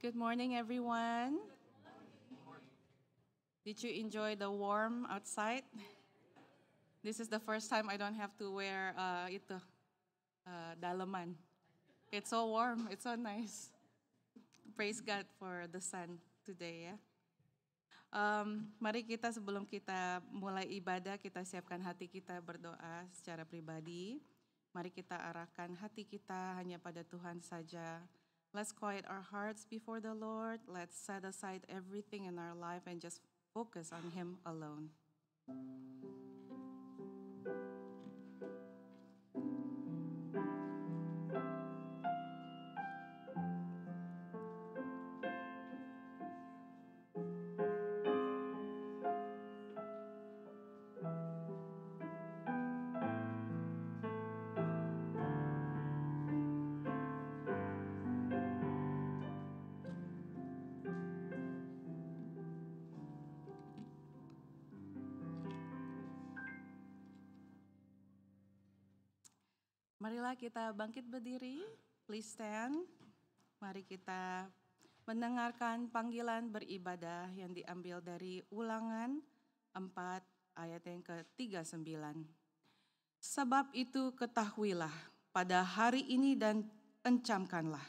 Good morning, everyone. Did you enjoy the warm outside? This is the first time I don't have to wear dalaman. It's so warm. It's so nice. Praise God for the sun today ya. Mari kita sebelum kita mulai ibadah, kita siapkan hati kita berdoa secara pribadi. Mari kita arahkan hati kita hanya pada Tuhan saja. Let's quiet our hearts before the Lord. Let's set aside everything in our life and just focus on Him alone. Marilah kita bangkit berdiri, please stand. Mari kita mendengarkan panggilan beribadah yang diambil dari Ulangan 4 ayat yang ke-39. Sebab itu ketahuilah pada hari ini dan encamkanlah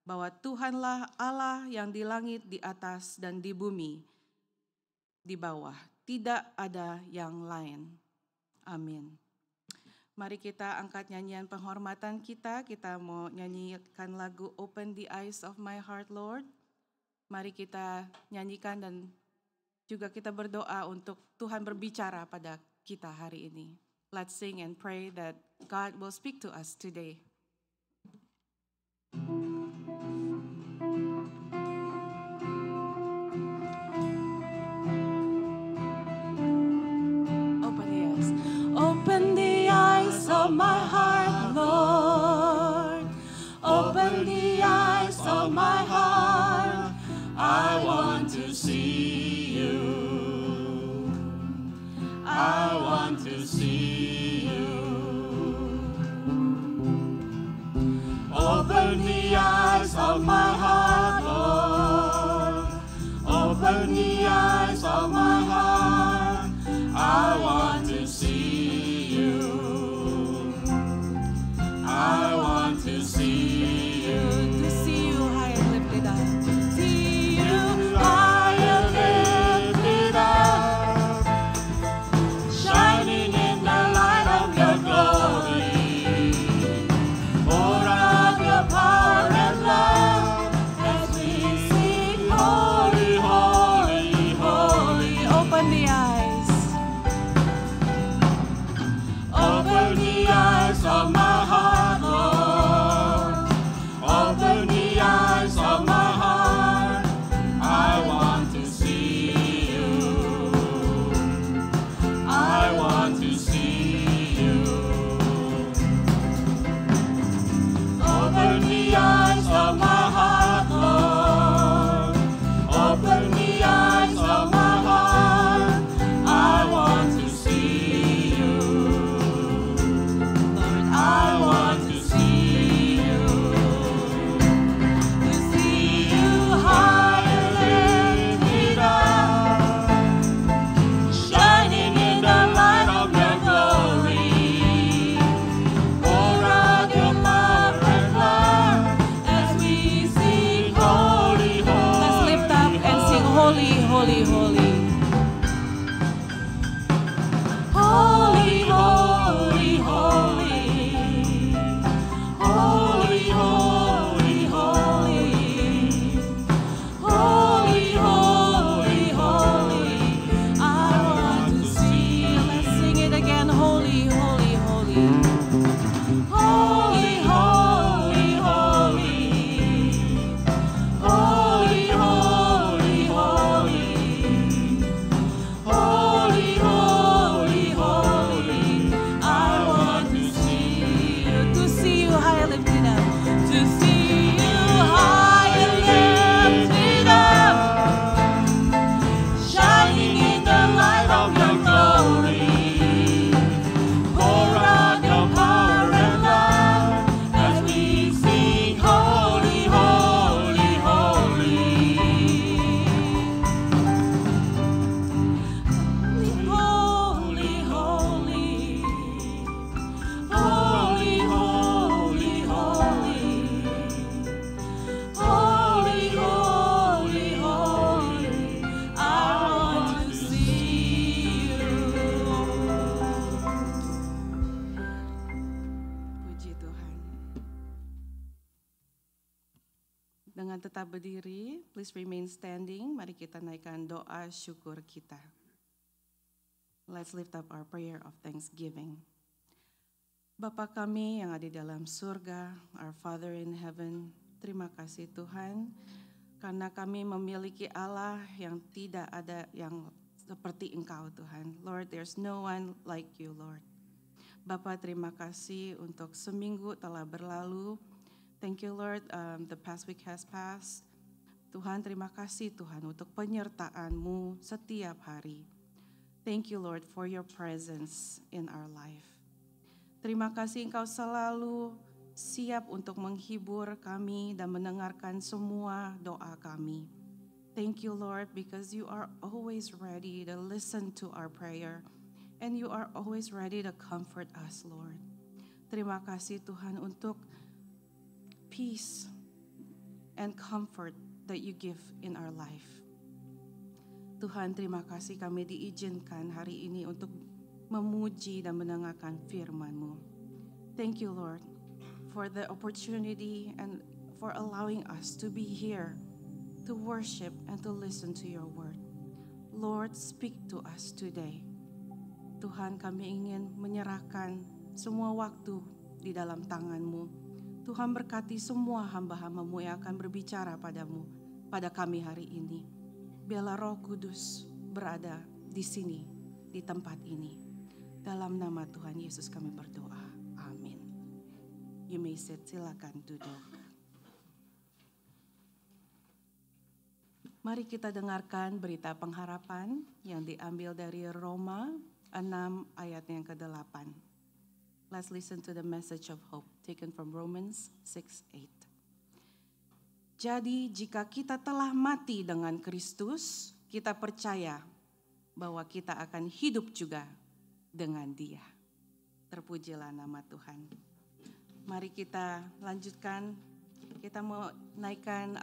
bahwa Tuhanlah Allah yang di langit di atas dan di bumi di bawah, tidak ada yang lain. Amin. Mari kita angkat nyanyian penghormatan kita mau nyanyikan lagu Open the Eyes of My Heart, Lord. Mari kita nyanyikan dan juga kita berdoa untuk Tuhan berbicara pada kita hari ini. Let's sing and pray that God will speak to us today. Open the eyes of my heart, Lord. Open the eyes of my heart. I want to see you. I want to see you. Open the eyes of my heart, Lord. Open the eyes of my heart. I want to see you. I want to see you. To see you high and lifted up. See you high and lifted up. Shining in the light of your glory. Pour out your power and love as we sing holy, holy, holy. Open the eyes. Open the eyes of my heart, Lord. Open the eyes of my heart. I want to see you. I want to see you. Open the eyes of my heart, Lord. Open the eyes of my heart. I want to see you. I want to see you high and lifted up, shining in the light of your glory. Pour out your power and love as we sing holy, holy. Let's lift up and sing holy, holy, holy. Holy, holy, holy. Holy, holy, holy. Holy, holy, holy. I want to see you. Let's sing it again. Holy, holy, holy. Holy, holy, holy. Holy, holy, holy. Dengan tetap berdiri, please remain standing. Mari kita naikkan doa syukur kita. Let's lift up our prayer of thanksgiving. Bapa kami yang ada di dalam surga, our Father in heaven, terima kasih Tuhan, karena kami memiliki Allah yang tidak ada yang seperti Engkau Tuhan. Lord, there's no one like you, Lord. Bapa, terima kasih untuk seminggu telah berlalu. Thank you Lord, the past week has passed. Tuhan, terima kasih Tuhan untuk penyertaan-Mu setiap hari. Thank you Lord for your presence in our life. Terima kasih Engkau selalu siap untuk menghibur kami dan mendengarkan semua doa kami. Thank you Lord because you are always ready to listen to our prayer and you are always ready to comfort us Lord. Terima kasih Tuhan untuk peace and comfort that you give in our life. Tuhan, terima kasih kami diizinkan hari ini untuk memuji dan mendengarkan firman-Mu. Thank you Lord for the opportunity and for allowing us to be here to worship and to listen to your word. Lord, speak to us today. Tuhan, kami ingin menyerahkan semua waktu di dalam tangan-Mu. Tuhan, berkati semua hamba-hamba-Mu yang akan berbicara pada kami hari ini. Biarlah Roh Kudus berada di sini, di tempat ini. Dalam nama Tuhan Yesus kami berdoa. Amin. You may sit, silakan duduk. Mari kita dengarkan berita pengharapan yang diambil dari Roma 6 ayat yang ke-8. Let's listen to the message of hope taken from Romans 6:8. Jadi jika kita telah mati dengan Kristus, kita percaya bahwa kita akan hidup juga dengan Dia. Terpujilah nama Tuhan. Mari kita lanjutkan. Kita mau naikkan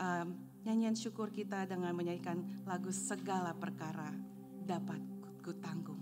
nyanyian syukur kita dengan menyanyikan lagu Segala Perkara Dapat Kutanggung.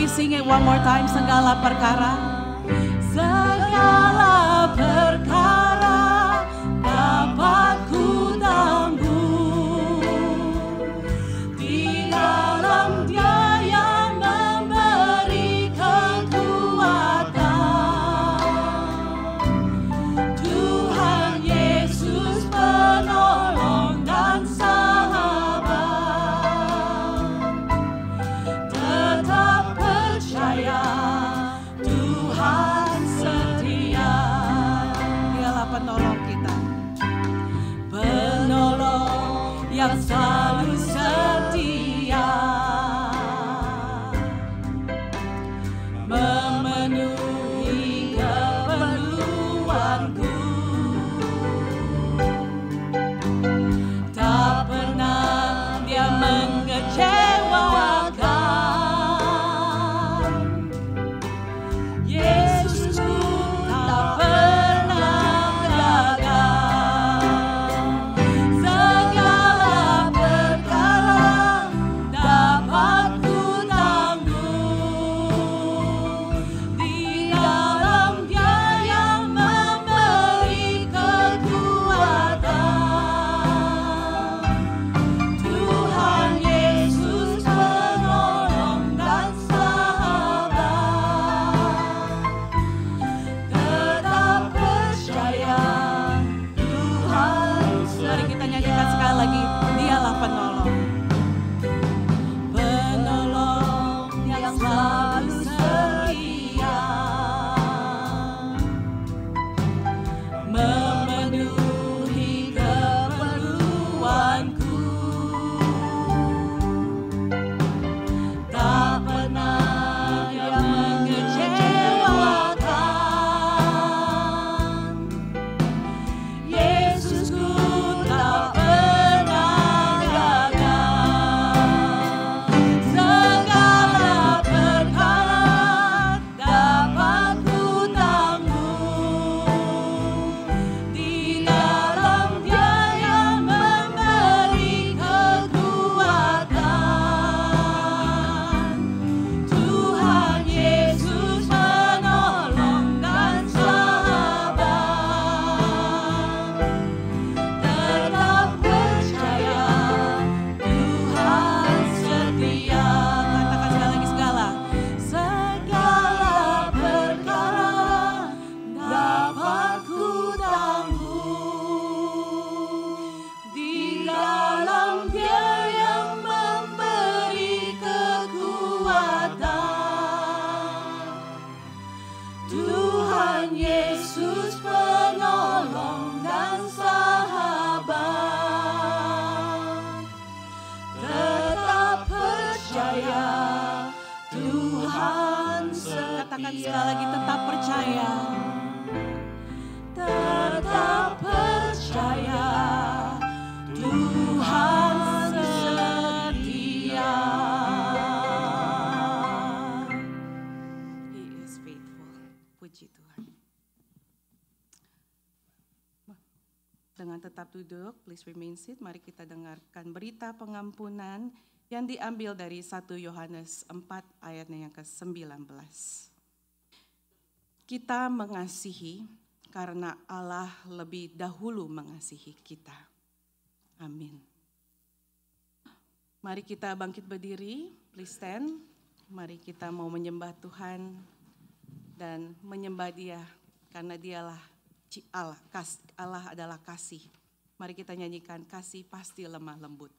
Sing it one more time, segala perkara. Segala perkara dapat ku tanggung di dalam Dia yang memberi kekuatan. Tuhan Yesus penolong dan sahabat. Tetap percaya Tuhan setia. dengan tetap duduk, please remain seated. Mari kita dengarkan berita pengampunan yang diambil dari 1 Yohanes 4 ayatnya yang ke-19. Kita mengasihi karena Allah lebih dahulu mengasihi kita. Amin. Mari kita bangkit berdiri, please stand. Mari kita mau menyembah Tuhan dan menyembah Dia karena Dialah Allah, Allah adalah kasih. Mari kita nyanyikan kasih pasti lemah lembut.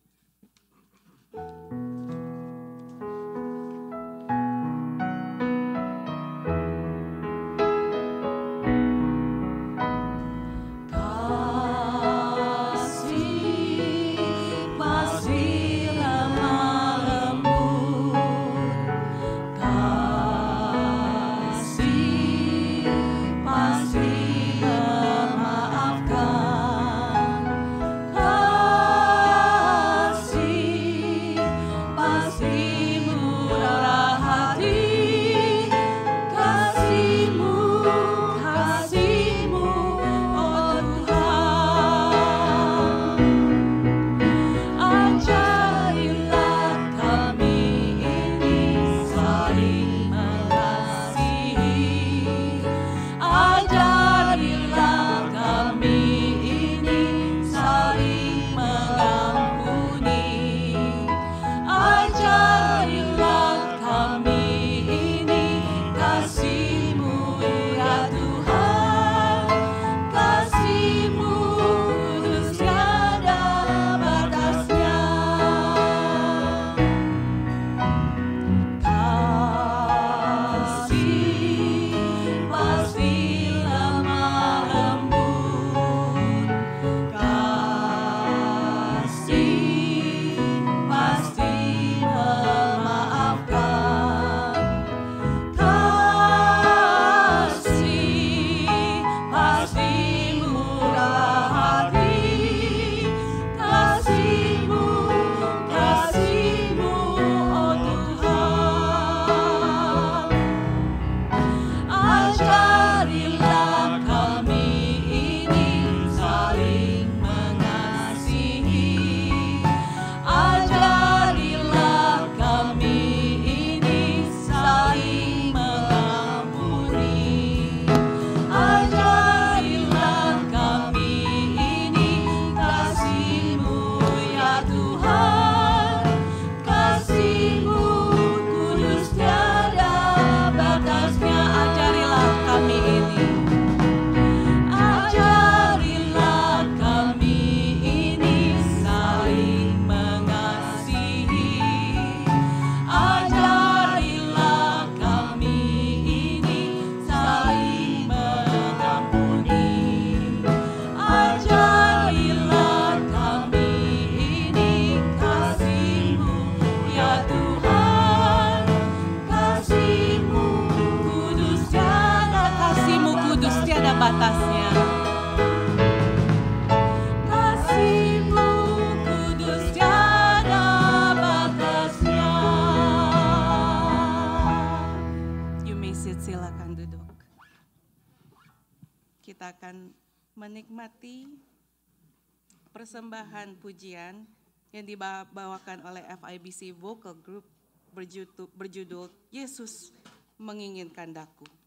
Batasnya. Kasih-Mu kudus tiada batasnya. You may sit, silakan duduk. Kita akan menikmati persembahan pujian yang dibawakan oleh FIBC Vocal Group berjudul Yesus Menginginkan Daku.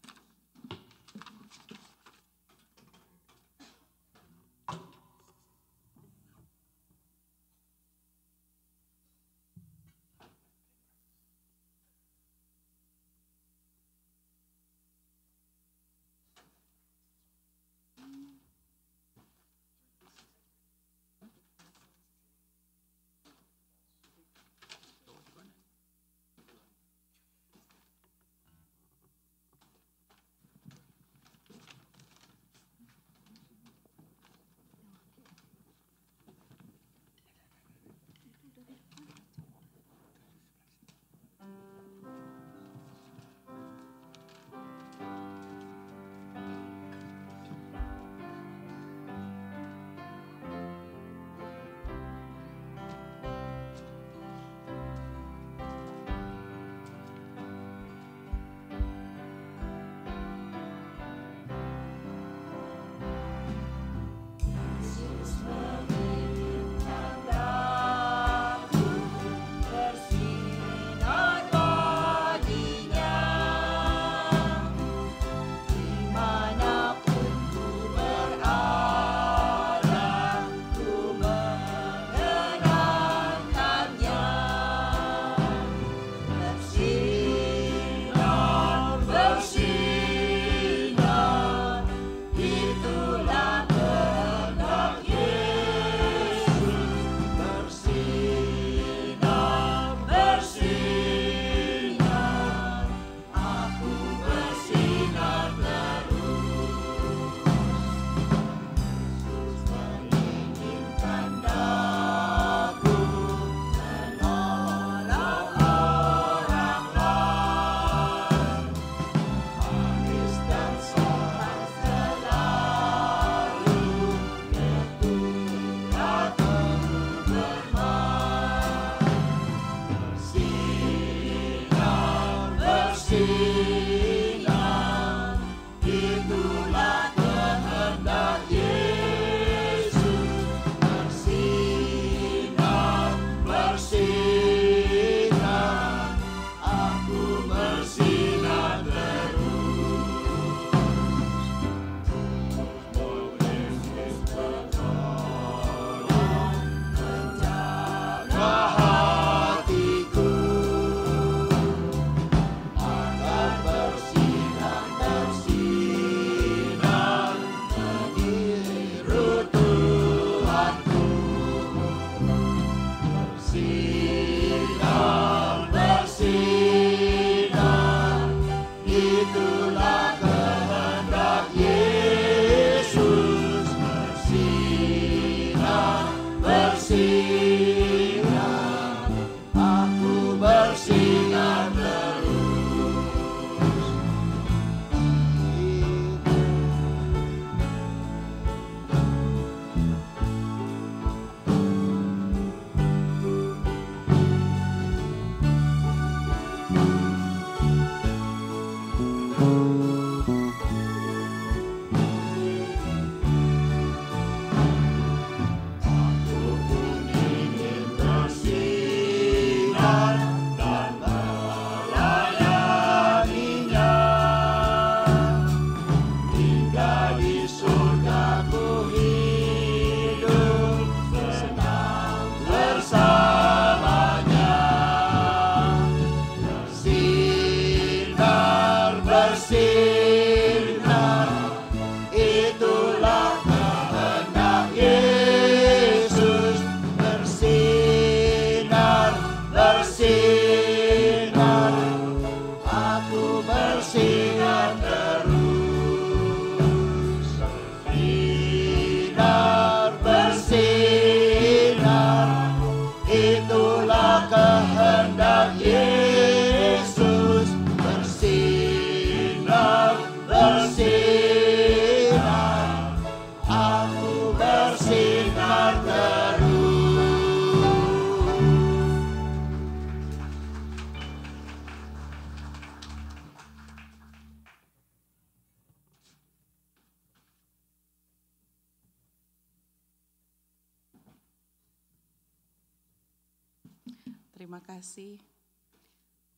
Terima kasih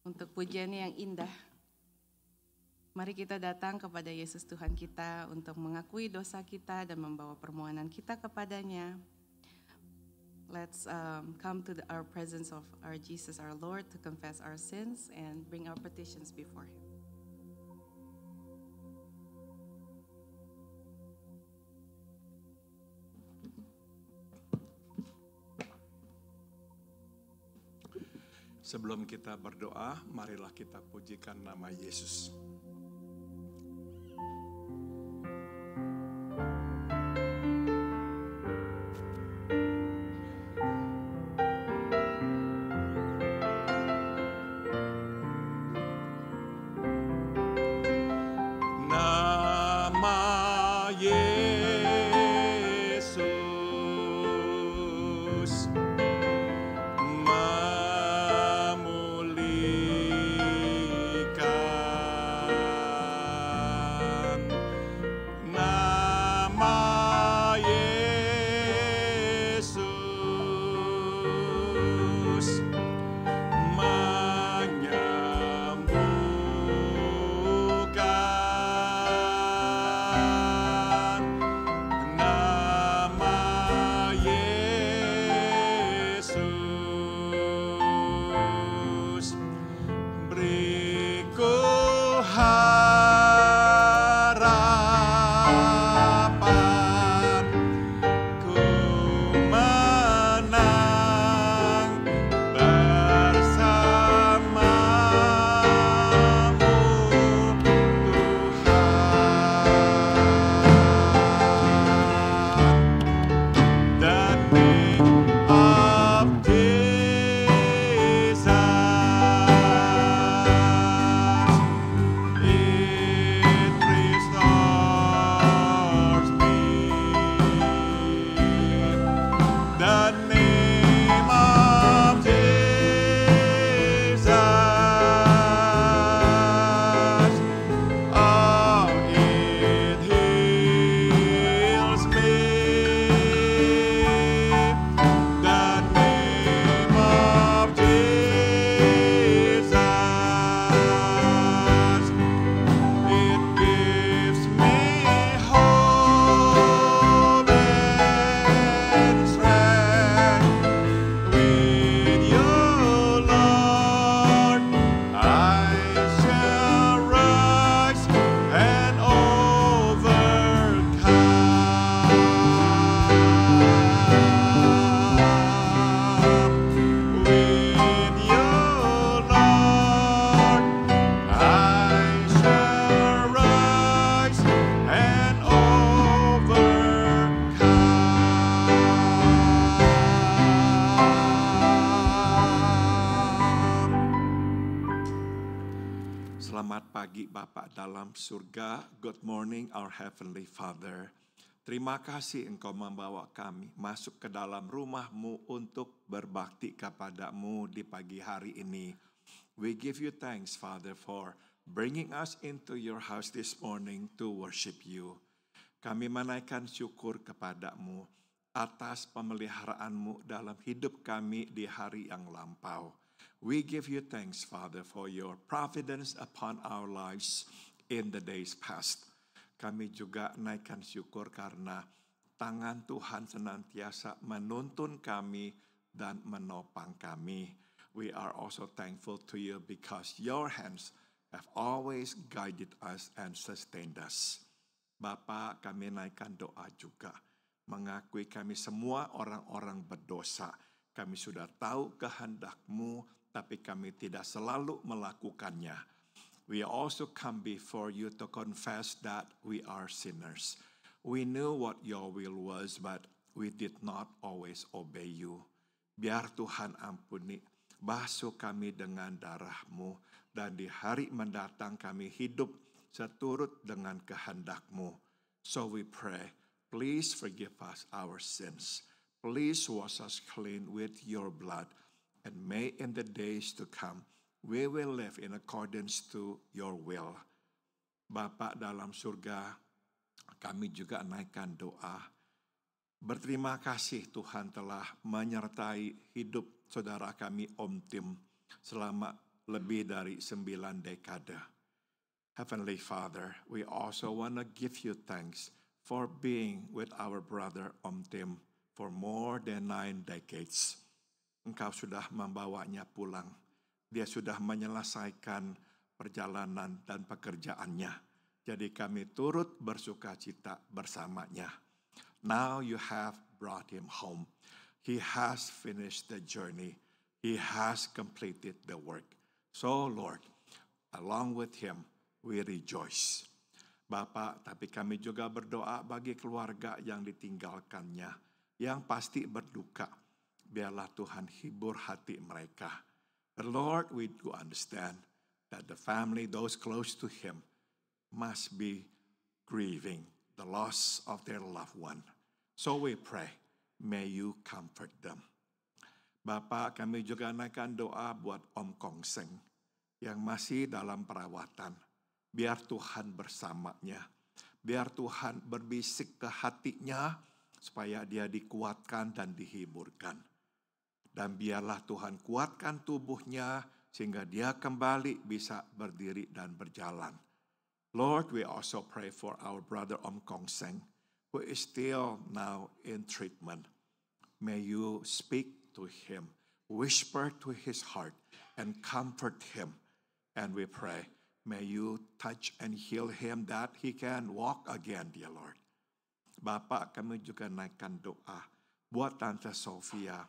untuk pujian yang indah. Mari kita datang kepada Yesus Tuhan kita untuk mengakui dosa kita dan membawa permohonan kita kepadanya. Let's come to our presence of our Jesus, our Lord, to confess our sins and bring our petitions before Him. Sebelum kita berdoa, marilah kita pujikan nama Yesus. Nama Yesus memulihkan. pagi Bapa dalam surga. Good morning our Heavenly Father. Terima kasih Engkau membawa kami masuk ke dalam rumah-Mu untuk berbakti kepada-Mu di pagi hari ini. We give you thanks, Father, for bringing us into your house this morning to worship you. Kami menaikkan syukur kepada-Mu atas pemeliharaan-Mu dalam hidup kami di hari yang lampau. We give you thanks, Father, for your providence upon our lives in the days past. Kami juga naikkan syukur karena tangan Tuhan senantiasa menuntun kami dan menopang kami. We are also thankful to you because your hands have always guided us and sustained us. Bapa, kami naikkan doa juga. Mengakui kami semua orang-orang berdosa. Kami sudah tahu kehendak-Mu, tapi kami tidak selalu melakukannya. We also come before you to confess that we are sinners. We knew what your will was, but we did not always obey you. Biar Tuhan ampuni, basuh kami dengan darah-Mu, dan di hari mendatang kami hidup seturut dengan kehendak-Mu. So we pray, please forgive us our sins. Please wash us clean with your blood. And may in the days to come, we will live in accordance to your will. Bapa dalam surga, kami juga naikkan doa. Berterima kasih Tuhan telah menyertai hidup saudara kami Om Tim selama lebih dari 9 dekade. Heavenly Father, we also want to give you thanks for being with our brother Om Tim for more than 9 decades. Engkau sudah membawanya pulang. Dia sudah menyelesaikan perjalanan dan pekerjaannya. Jadi kami turut bersuka cita bersamanya. Now you have brought him home. He has finished the journey. He has completed the work. So Lord, along with him, we rejoice. Bapak, tapi kami juga berdoa bagi keluarga yang ditinggalkannya, yang pasti berduka. Biarlah Tuhan hibur hati mereka. But Lord, we do understand that the family, those close to him, must be grieving the loss of their loved one. So we pray, may you comfort them. Bapak, kami juga naikkan doa buat Om Kong Seng yang masih dalam perawatan. Biar Tuhan bersamanya. Biar Tuhan berbisik ke hatinya supaya dia dikuatkan dan dihiburkan. Dan biarlah Tuhan kuatkan tubuhnya sehingga dia kembali bisa berdiri dan berjalan. Lord, we also pray for our brother Om Kong Seng, who is still now in treatment. May you speak to him, whisper to his heart, and comfort him. And we pray, may you touch and heal him that he can walk again, dear Lord. Bapak, kami juga naikkan doa buat Tante Sofia,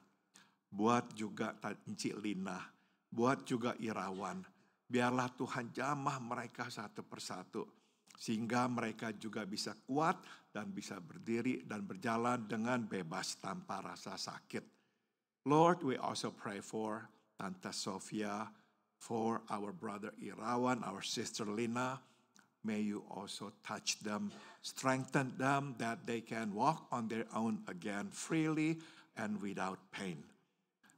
buat juga Encik Lina, buat juga Irawan. Biarlah Tuhan jamah mereka satu persatu, sehingga mereka juga bisa kuat dan bisa berdiri dan berjalan dengan bebas tanpa rasa sakit. Lord, we also pray for Tante Sofia, for our brother Irawan, our sister Lina. May you also touch them, strengthen them that they can walk on their own again freely and without pain.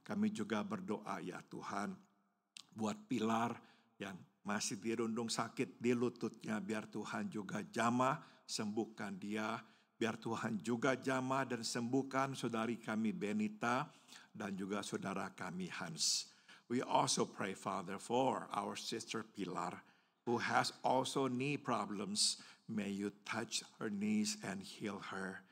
Kami juga berdoa ya Tuhan, buat Pilar yang masih dirundung sakit di lututnya, biar Tuhan juga jamah sembuhkan dia. Biar Tuhan juga jamah dan sembuhkan saudari kami Benita dan juga saudara kami Hans. We also pray, Father, for our sister Pilar, who has also knee problems. May you touch her knees and heal her.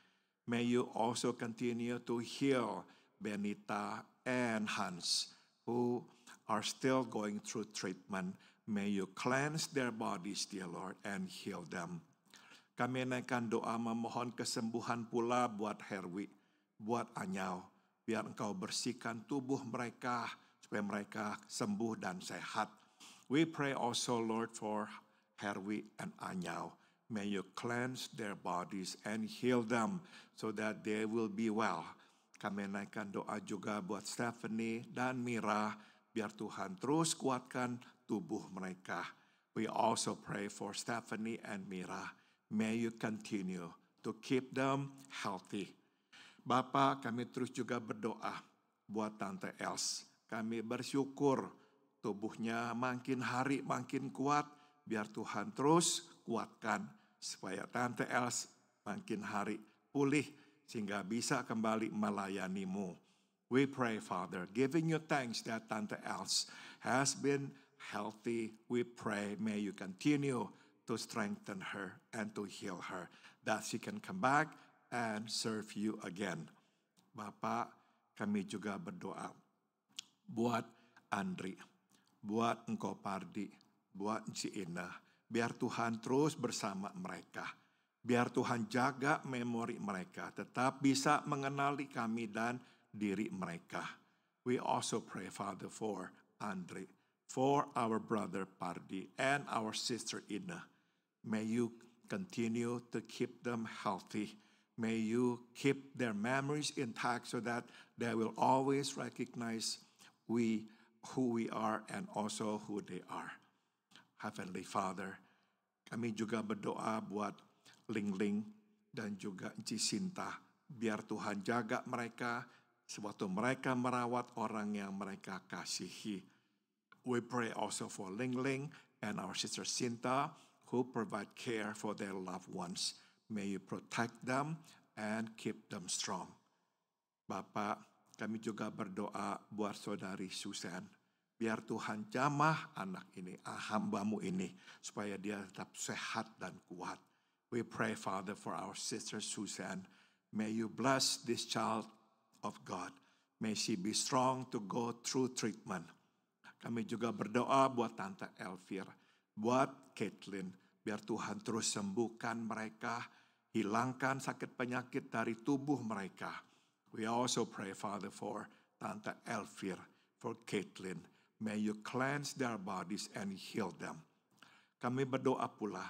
May you also continue to heal Benita and Hans, who are still going through treatment. May you cleanse their bodies, dear Lord, and heal them. Kami naikkan doa memohon kesembuhan pula buat Herwi, buat Anyau. Biar Engkau bersihkan tubuh mereka, supaya mereka sembuh dan sehat. We pray also, Lord, for Herwi and Anyau. May you cleanse their bodies and heal them so that they will be well. Kami naikkan doa juga buat Stephanie dan Mira, biar Tuhan terus kuatkan tubuh mereka. We also pray for Stephanie and Mira. May you continue to keep them healthy. Bapak, kami terus juga berdoa buat Tante Els. Kami bersyukur tubuhnya makin hari makin kuat. Biar Tuhan terus kuatkan supaya Tante Els makin hari pulih sehingga bisa kembali melayani-Mu. We pray, Father, giving you thanks that Tante Els has been healthy. We pray, may you continue to strengthen her and to heal her, that she can come back and serve you again. Bapak, kami juga berdoa buat Andri, buat Engkau Pardi, buat si Ina. Biar Tuhan terus bersama mereka. Biar Tuhan jaga memori mereka, tetap bisa mengenali kami dan diri mereka. We also pray, Father, for Andre, for our brother Pardi and our sister Ina. May you continue to keep them healthy. May you keep their memories intact so that they will always recognize who we are and also who they are. Heavenly Father, kami juga berdoa buat Ling-Ling dan juga Cisinta. Biar Tuhan jaga mereka sewaktu mereka merawat orang yang mereka kasihi. We pray also for Ling-Ling and our sister Sinta who provide care for their loved ones. May you protect them and keep them strong. Bapak, kami juga berdoa buat saudari Susan. Biar Tuhan jamah anak ini, hamba-Mu ini, supaya dia tetap sehat dan kuat. We pray, Father, for our sister Susan. May you bless this child of God. May she be strong to go through treatment. Kami juga berdoa buat Tante Elvir, buat Caitlin. Biar Tuhan terus sembuhkan mereka, hilangkan sakit penyakit dari tubuh mereka. We also pray, Father, for Tante Elvir, for Caitlin. May you cleanse their bodies and heal them. Kami berdoa pula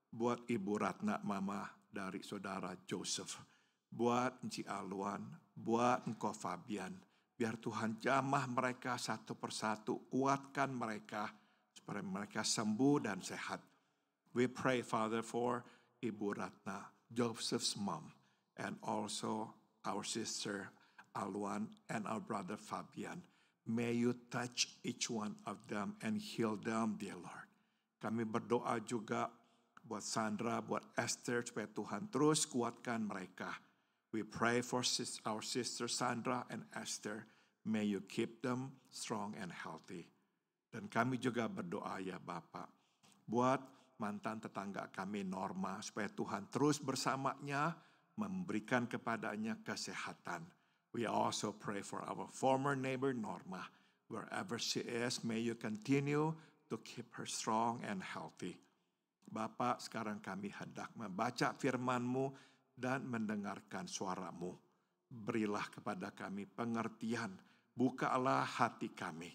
buat Ibu Ratna, mama dari saudara Joseph. Buat Enci Alwan, buat Engkau Fabian. Biar Tuhan jamah mereka satu persatu, kuatkan mereka supaya mereka sembuh dan sehat. We pray, Father, for Ibu Ratna, Joseph's mom, and also our sister Alwan and our brother Fabian. May you touch each one of them and heal them, dear Lord. Kami berdoa juga buat Sandra, buat Esther, supaya Tuhan terus kuatkan mereka. We pray for our sister Sandra and Esther. May you keep them strong and healthy. Dan kami juga berdoa ya Bapak, buat mantan tetangga kami Norma, supaya Tuhan terus bersamanya, memberikan kepadanya kesehatan. We also pray for our former neighbor Norma. Wherever she is, may you continue to keep her strong and healthy. Bapak, sekarang kami hendak membaca firman-Mu dan mendengarkan suara-Mu. Berilah kepada kami pengertian, bukalah hati kami.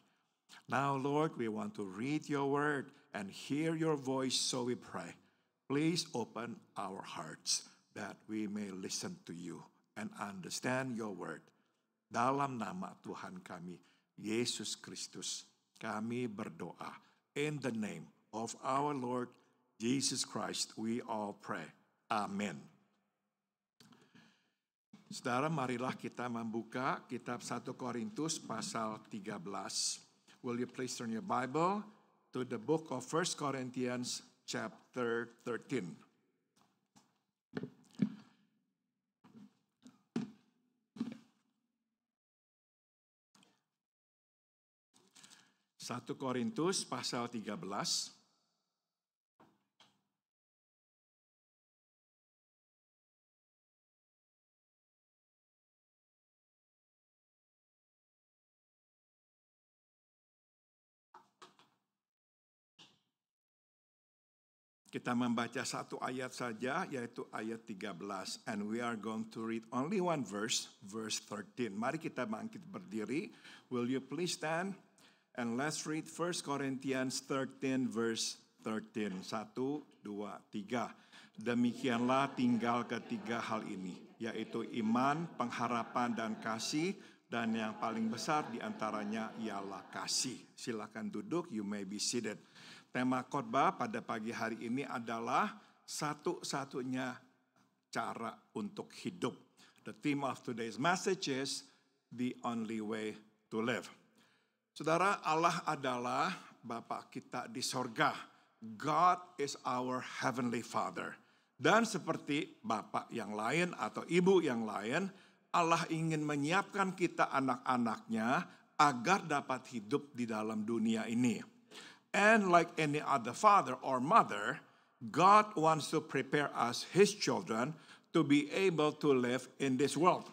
Now, Lord, we want to read your word and hear your voice, so we pray. Please open our hearts that we may listen to you and understand your word. Dalam nama Tuhan kami, Yesus Kristus, kami berdoa. In the name of our Lord Jesus Christ, we all pray. Amen. Saudara, marilah kita membuka kitab 1 Korintus pasal 13. Will you please turn your Bible to the book of 1 Corinthians chapter 13. 1 Korintus pasal 13. Kita membaca satu ayat saja, yaitu ayat 13. And we are going to read only one verse, verse 13. Mari kita bangkit berdiri. Will you please stand? And let's read 1 Corinthians 13 verse 13. 1, 2, 3. Demikianlah tinggal ketiga hal ini, yaitu iman, pengharapan, dan kasih. Dan yang paling besar di antaranya ialah kasih. Silakan duduk, you may be seated. tema khotbah pada pagi hari ini adalah satu-satunya cara untuk hidup. The theme of today's message is the only way to live. Saudara, Allah adalah Bapa kita di sorga. God is our heavenly Father. Dan seperti Bapak yang lain atau Ibu yang lain, Allah ingin menyiapkan kita anak-anaknya agar dapat hidup di dalam dunia ini. And like any other father or mother, God wants to prepare us, His children, to be able to live in this world.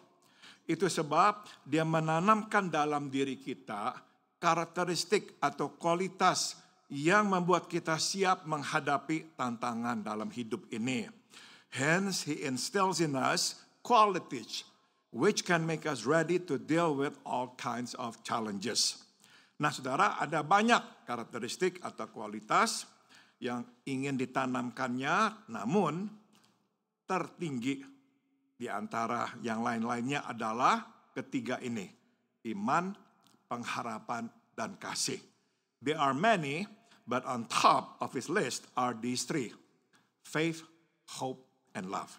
Itu sebab Dia menanamkan dalam diri kita karakteristik atau kualitas yang membuat kita siap menghadapi tantangan dalam hidup ini. Hence, He instills in us qualities which can make us ready to deal with all kinds of challenges. Nah, saudara, ada banyak karakteristik atau kualitas yang ingin ditanamkannya, namun tertinggi di antara yang lain-lainnya adalah ketiga ini: iman, pengharapan, dan kasih. There are many, but on top of his list are these three: faith, hope, and love.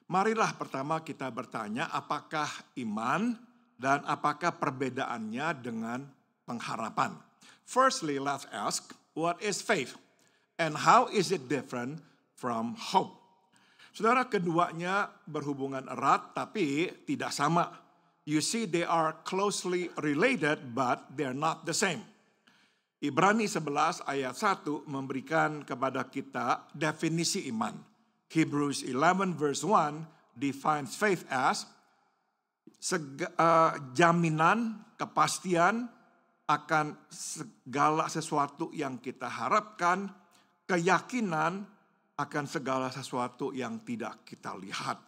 Marilah pertama kita bertanya, apakah iman dan apakah perbedaannya dengan pengharapan? Firstly, let's ask, what is faith? And how is it different from hope? Saudara, keduanya berhubungan erat tapi tidak sama. You see, they are closely related, but they're not the same. Ibrani 11 ayat 1 memberikan kepada kita definisi iman. Hebrews 11 verse 1 defines faith as jaminan, kepastian akan segala sesuatu yang kita harapkan, keyakinan akan segala sesuatu yang tidak kita lihat.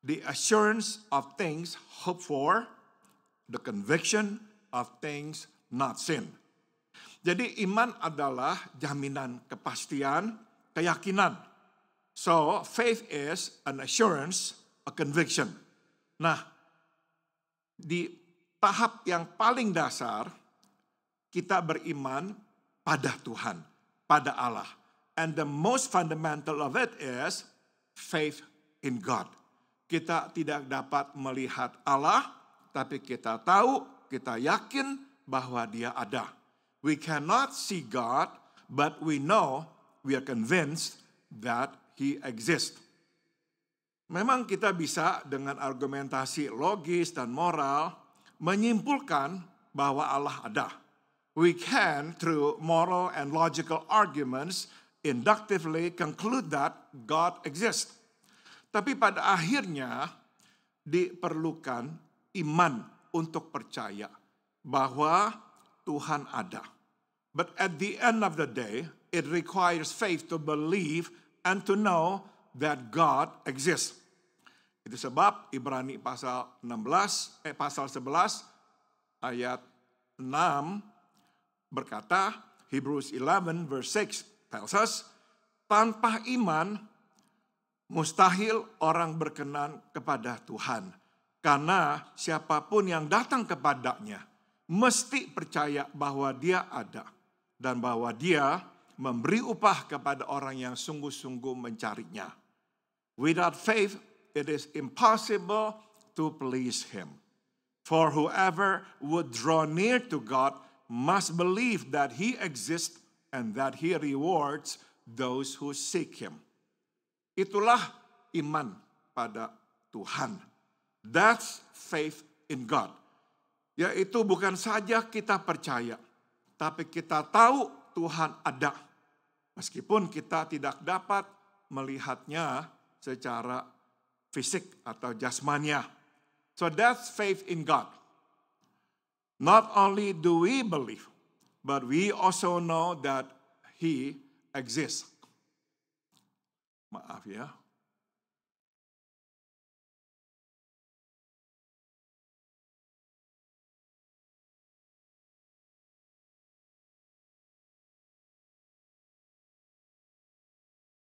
The assurance of things hoped for, the conviction of things not seen. Jadi iman adalah jaminan kepastian, keyakinan. So faith is an assurance, a conviction. Nah, di tahap yang paling dasar, kita beriman pada Tuhan, pada Allah. And the most fundamental of it is faith in God. Kita tidak dapat melihat Allah, tapi kita tahu, kita yakin bahwa Dia ada. We cannot see God, but we know, we are convinced that He exists. Memang kita bisa dengan argumentasi logis dan moral menyimpulkan bahwa Allah ada. We can, through moral and logical arguments, inductively conclude that God exists. Tapi pada akhirnya diperlukan iman untuk percaya bahwa Tuhan ada. But at the end of the day, it requires faith to believe and to know that God exists. Itu sebab Ibrani pasal 11 ayat 6 berkata, Hebrews 11 verse 6 tells us, tanpa iman mustahil orang berkenan kepada Tuhan. Karena siapapun yang datang kepadanya mesti percaya bahwa Dia ada. Dan bahwa Dia memberi upah kepada orang yang sungguh-sungguh mencarinya. Without faith, it is impossible to please Him. For whoever would draw near to God must believe that He exists and that He rewards those who seek Him. Itulah iman pada Tuhan. That's faith in God. Yaitu bukan saja kita percaya, tapi kita tahu Tuhan ada. Meskipun kita tidak dapat melihatnya secara fisik atau jasmania. So that's faith in God. Not only do we believe, but we also know that He exists. Maaf ya.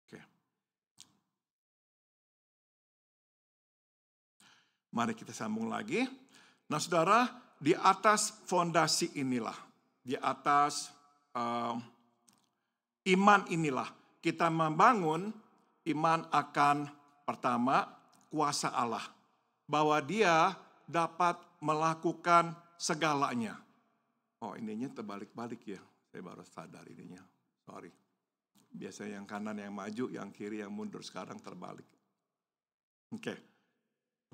Oke. Mari kita sambung lagi. Nah, saudara, di atas fondasi inilah, di atas iman inilah kita membangun iman akan pertama kuasa Allah. Bahwa dia dapat melakukan segalanya. Oh, ininya terbalik-balik ya. Saya baru sadar ininya. Sorry. Biasanya yang kanan yang maju, yang kiri yang mundur. Sekarang terbalik. Oke.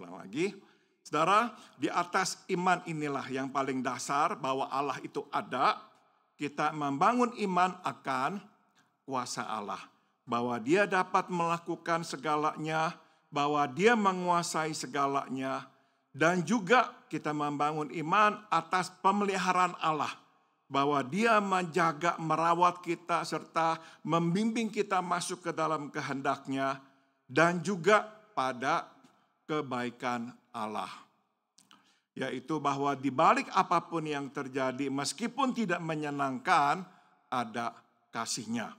Ulang lagi. Saudara, di atas iman inilah yang paling dasar bahwa Allah itu ada. Kita membangun iman akan kuasa Allah. Bahwa dia dapat melakukan segalanya. Bahwa dia menguasai segalanya. Dan juga kita membangun iman atas pemeliharaan Allah. Bahwa dia menjaga, merawat kita, serta membimbing kita masuk ke dalam kehendaknya. Dan juga pada kebaikan Allah. Yaitu bahwa di balik apapun yang terjadi, meskipun tidak menyenangkan, ada kasih-Nya.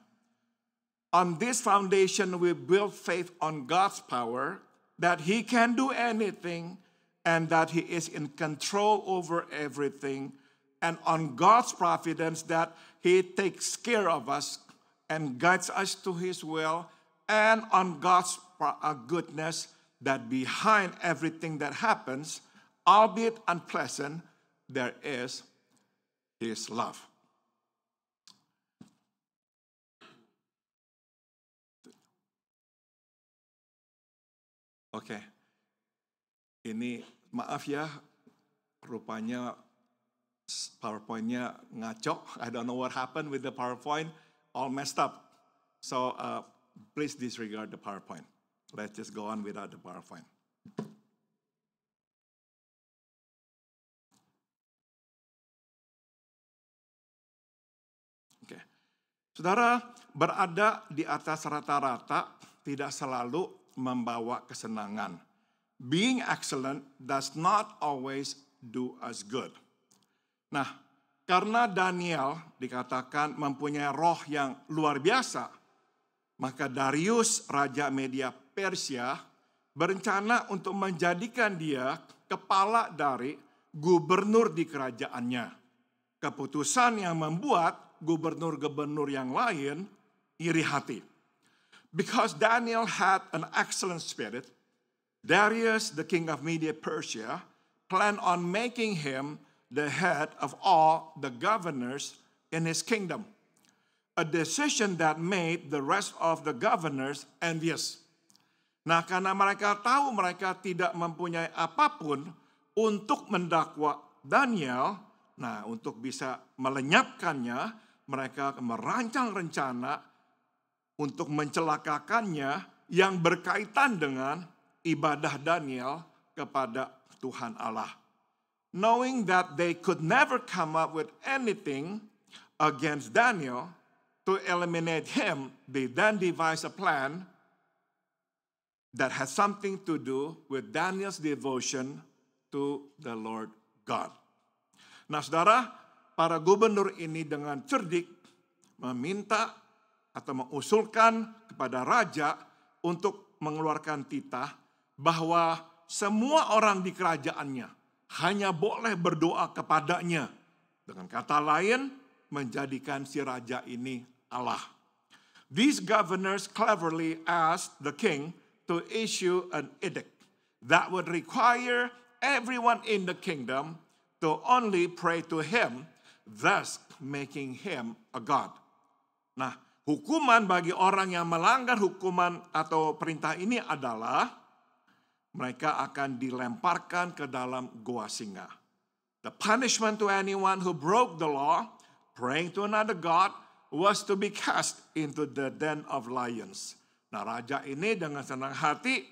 On this foundation we build faith on God's power, that He can do anything, and that He is in control over everything, and on God's providence that He takes care of us and guides us to His will, and on God's goodness that behind everything that happens, albeit unpleasant, there is His love. Oke. Ini maaf ya, rupanya PowerPoint-nya ngaco. I don't know what happened with the PowerPoint, all messed up. So please disregard the PowerPoint. Let's just go on without the PowerPoint. Oke. Saudara, berada di atas rata-rata tidak selalu membawa kesenangan. Being excellent does not always do us good. Nah, karena Daniel dikatakan mempunyai roh yang luar biasa, maka Darius, Raja Media Persia, berencana untuk menjadikan dia kepala dari gubernur di kerajaannya. Keputusan yang membuat gubernur-gubernur yang lain iri hati. Because Daniel had an excellent spirit, Darius, the king of Media Persia, planned on making him the head of all the governors in his kingdom. A decision that made the rest of the governors envious. Nah, karena mereka tahu mereka tidak mempunyai apapun untuk mendakwa Daniel, nah untuk bisa melenyapkannya, mereka merancang rencana untuk mencelakakannya yang berkaitan dengan ibadah Daniel kepada Tuhan Allah. Knowing that they could never come up with anything against Daniel to eliminate him, they then devised a plan that has something to do with Daniel's devotion to the Lord God. Nah, saudara, para gubernur ini dengan cerdik meminta atau mengusulkan kepada raja untuk mengeluarkan titah bahwa semua orang di kerajaannya hanya boleh berdoa kepadanya. Dengan kata lain, menjadikan si raja ini Allah. These governors cleverly asked the king to issue an edict that would require everyone in the kingdom to only pray to him, thus making him a god. Nah, hukuman bagi orang yang melanggar hukuman atau perintah ini adalah mereka akan dilemparkan ke dalam gua singa. The punishment to anyone who broke the law, praying to another god, was to be cast into the den of lions. Nah, raja ini dengan senang hati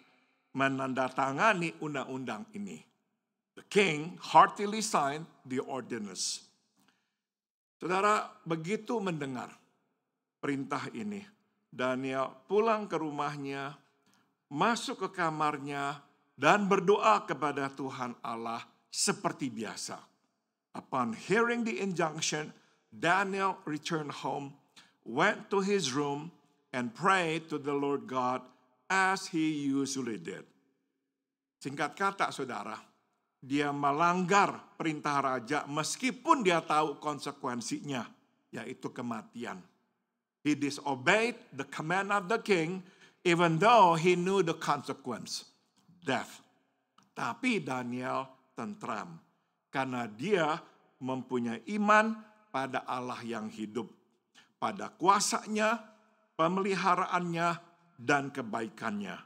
menandatangani undang-undang ini. The king heartily signed the ordinance. Saudara, begitu mendengar perintah ini, Daniel pulang ke rumahnya, masuk ke kamarnya, dan berdoa kepada Tuhan Allah seperti biasa. Upon hearing the injunction, Daniel returned home, went to his room, and prayed to the Lord God as he usually did. Singkat kata, saudara, dia melanggar perintah raja meskipun dia tahu konsekuensinya, yaitu kematian. He disobeyed the command of the king, even though he knew the consequence, death. Tapi Daniel tentram, karena dia mempunyai iman pada Allah yang hidup, pada kuasanya, pemeliharaannya, dan kebaikannya.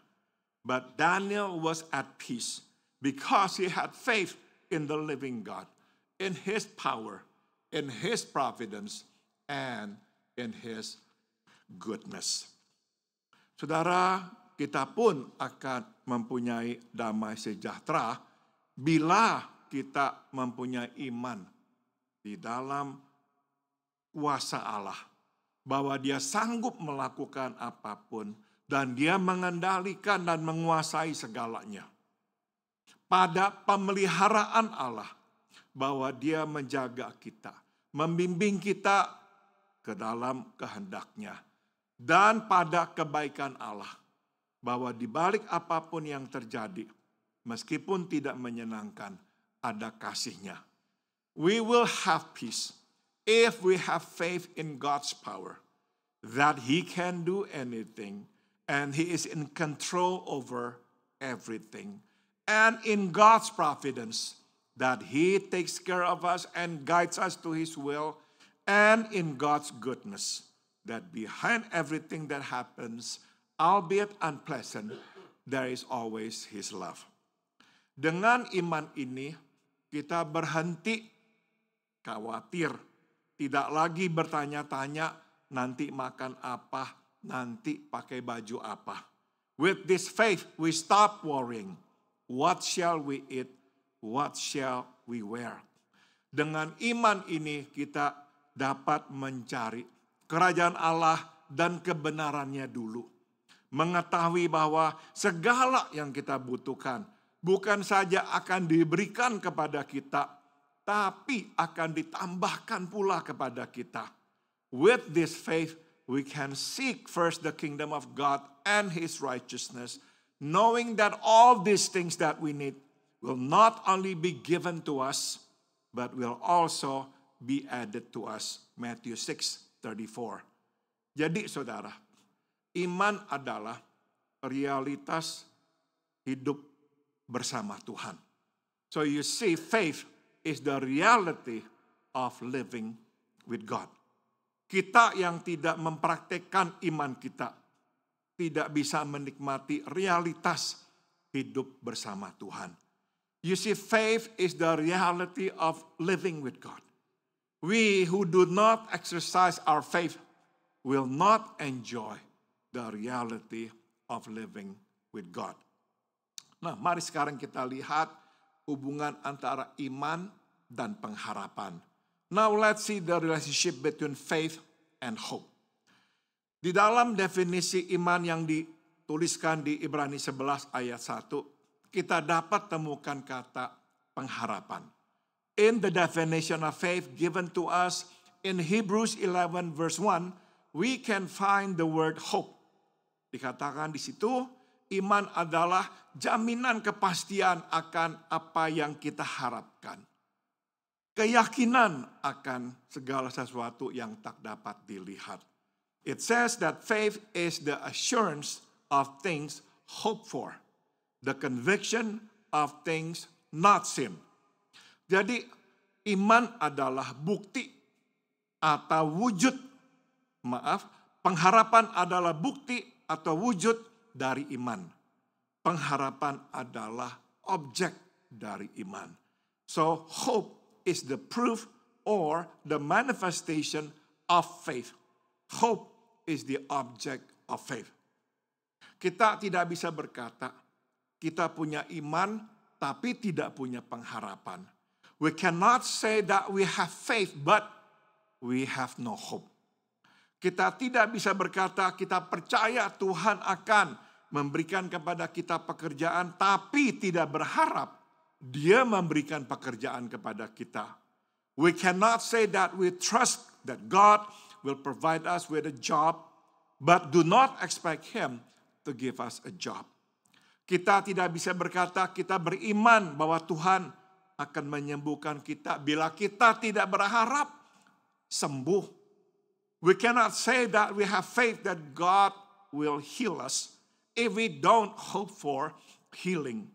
But Daniel was at peace because he had faith in the living God, in his power, in his providence, and in his goodness. Saudara, kita pun akan mempunyai damai sejahtera bila kita mempunyai iman di dalam kuasa Allah, bahwa dia sanggup melakukan apapun dan dia mengendalikan dan menguasai segalanya. Pada pemeliharaan Allah, bahwa dia menjaga kita, membimbing kita ke dalam kehendaknya. Dan pada kebaikan Allah, bahwa di balik apapun yang terjadi, meskipun tidak menyenangkan, ada kasih-Nya. We will have peace if we have faith in God's power, that He can do anything, and He is in control over everything. And in God's providence, that He takes care of us and guides us to His will, and in God's goodness, that behind everything that happens, albeit unpleasant, there is always His love. Dengan iman ini, kita berhenti khawatir, tidak lagi bertanya-tanya, nanti makan apa, nanti pakai baju apa. With this faith, we stop worrying. What shall we eat? What shall we wear? Dengan iman ini, kita dapat mencari kerajaan Allah dan kebenarannya dulu. Mengetahui bahwa segala yang kita butuhkan bukan saja akan diberikan kepada kita, tapi akan ditambahkan pula kepada kita. With this faith, we can seek first the kingdom of God and His righteousness, knowing that all these things that we need will not only be given to us, but will also be added to us. Matthew 6:34. Jadi saudara, iman adalah realitas hidup bersama Tuhan. So you see, faith is the reality of living with God. Kita yang tidak mempraktekkan iman kita, tidak bisa menikmati realitas hidup bersama Tuhan. You see, faith is the reality of living with God. We who do not exercise our faith will not enjoy the reality of living with God. Nah, mari sekarang kita lihat hubungan antara iman dan pengharapan. Now let's see the relationship between faith and hope. Di dalam definisi iman yang dituliskan di Ibrani 11 ayat 1, kita dapat temukan kata pengharapan. In the definition of faith given to us in Hebrews 11 verse 1, we can find the word hope. Dikatakan di situ, iman adalah jaminan kepastian akan apa yang kita harapkan. Keyakinan akan segala sesuatu yang tak dapat dilihat. It says that faith is the assurance of things hoped for, the conviction of things not seen. Jadi iman adalah bukti atau wujud, pengharapan adalah bukti atau wujud dari iman. Pengharapan adalah objek dari iman. So hope is the proof or the manifestation of faith. Hope is the object of faith. Kita tidak bisa berkata, kita punya iman tapi tidak punya pengharapan. We cannot say that we have faith but we have no hope. Kita tidak bisa berkata kita percaya Tuhan akan memberikan kepada kita pekerjaan tapi tidak berharap Dia memberikan pekerjaan kepada kita. We cannot say that we trust that God will provide us with a job, but do not expect Him to give us a job. Kita tidak bisa berkata kita beriman bahwa Tuhan akan menyembuhkan kita bila kita tidak berharap sembuh. We cannot say that we have faith that God will heal us if we don't hope for healing.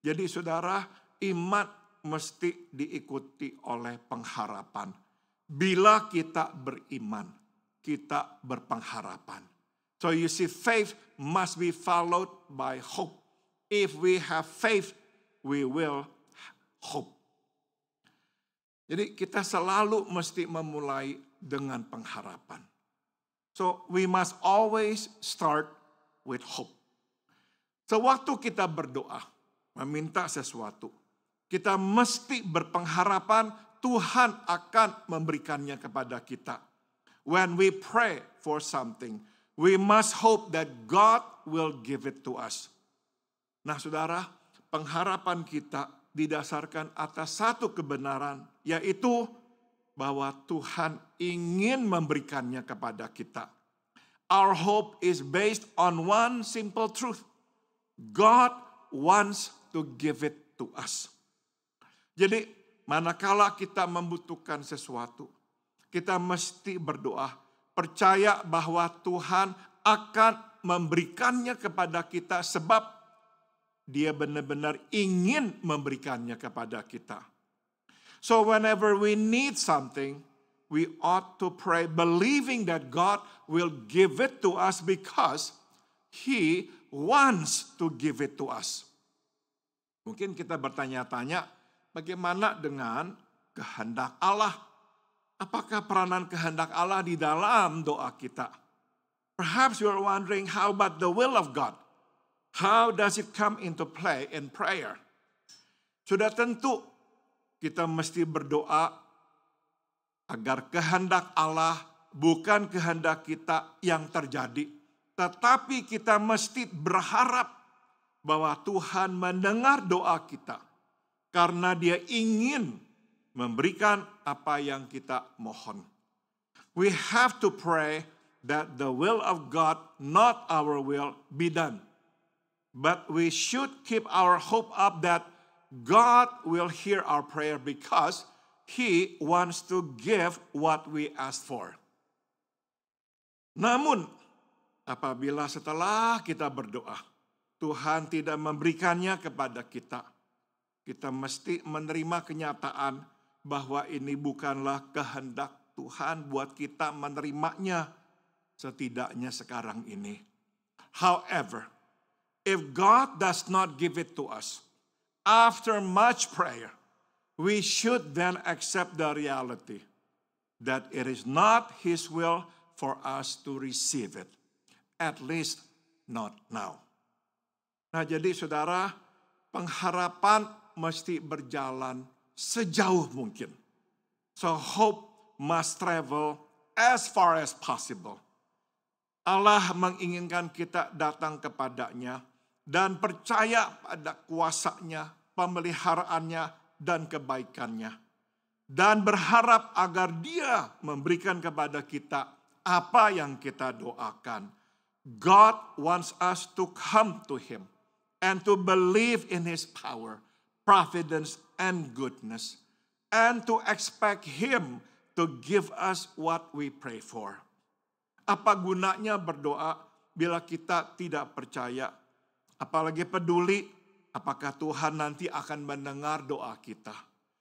Jadi saudara, iman mesti diikuti oleh pengharapan. Bila kita beriman, kita berpengharapan. So you see, faith must be followed by hope. If we have faith, we will hope. Jadi kita selalu mesti memulai dengan pengharapan. So we must always start with hope. Sewaktu kita berdoa, meminta sesuatu, kita mesti berpengharapan Tuhan akan memberikannya kepada kita. When we pray for something, we must hope that God will give it to us. Nah saudara, pengharapan kita didasarkan atas satu kebenaran, yaitu bahwa Tuhan ingin memberikannya kepada kita. Our hope is based on one simple truth. God wants to give it to us. Jadi, manakala kita membutuhkan sesuatu, kita mesti berdoa, percaya bahwa Tuhan akan memberikannya kepada kita sebab Dia benar-benar ingin memberikannya kepada kita. So whenever we need something, we ought to pray believing that God will give it to us because He wants to give it to us. Mungkin kita bertanya-tanya, bagaimana dengan kehendak Allah? Apakah peranan kehendak Allah di dalam doa kita? Perhaps you are wondering, how about the will of God? How does it come into play in prayer? Sudah tentu kita mesti berdoa agar kehendak Allah bukan kehendak kita yang terjadi. Tetapi kita mesti berharap bahwa Tuhan mendengar doa kita. Karena Dia ingin memberikan apa yang kita mohon. We have to pray that the will of God, not our will, be done. But we should keep our hope up that God will hear our prayer because He wants to give what we ask for. Namun, apabila setelah kita berdoa, Tuhan tidak memberikannya kepada kita, kita mesti menerima kenyataan bahwa ini bukanlah kehendak Tuhan buat kita menerimanya, setidaknya sekarang ini. However, if God does not give it to us, after much prayer, we should then accept the reality that it is not His will for us to receive it. At least not now. Nah jadi saudara, pengharapan mesti berjalan sejauh mungkin. So hope must travel as far as possible. Allah menginginkan kita datang kepadanya dan percaya pada kuasa-Nya, pemeliharaannya, dan kebaikannya. Dan berharap agar Dia memberikan kepada kita apa yang kita doakan. God wants us to come to Him and to believe in His power, providence, and goodness. And to expect Him to give us what we pray for. Apa gunanya berdoa bila kita tidak percaya? Apalagi peduli apakah Tuhan nanti akan mendengar doa kita.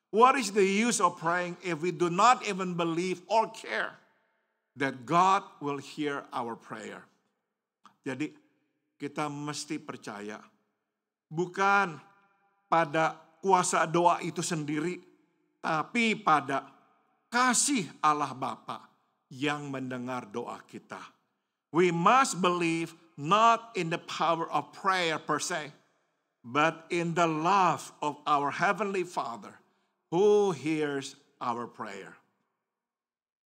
What is the use of praying if we do not even believe or care that God will hear our prayer? Jadi kita mesti percaya bukan pada kuasa doa itu sendiri, tapi pada kasih Allah Bapa yang mendengar doa kita. We must believe not in the power of prayer per se, but in the love of our Heavenly Father who hears our prayer.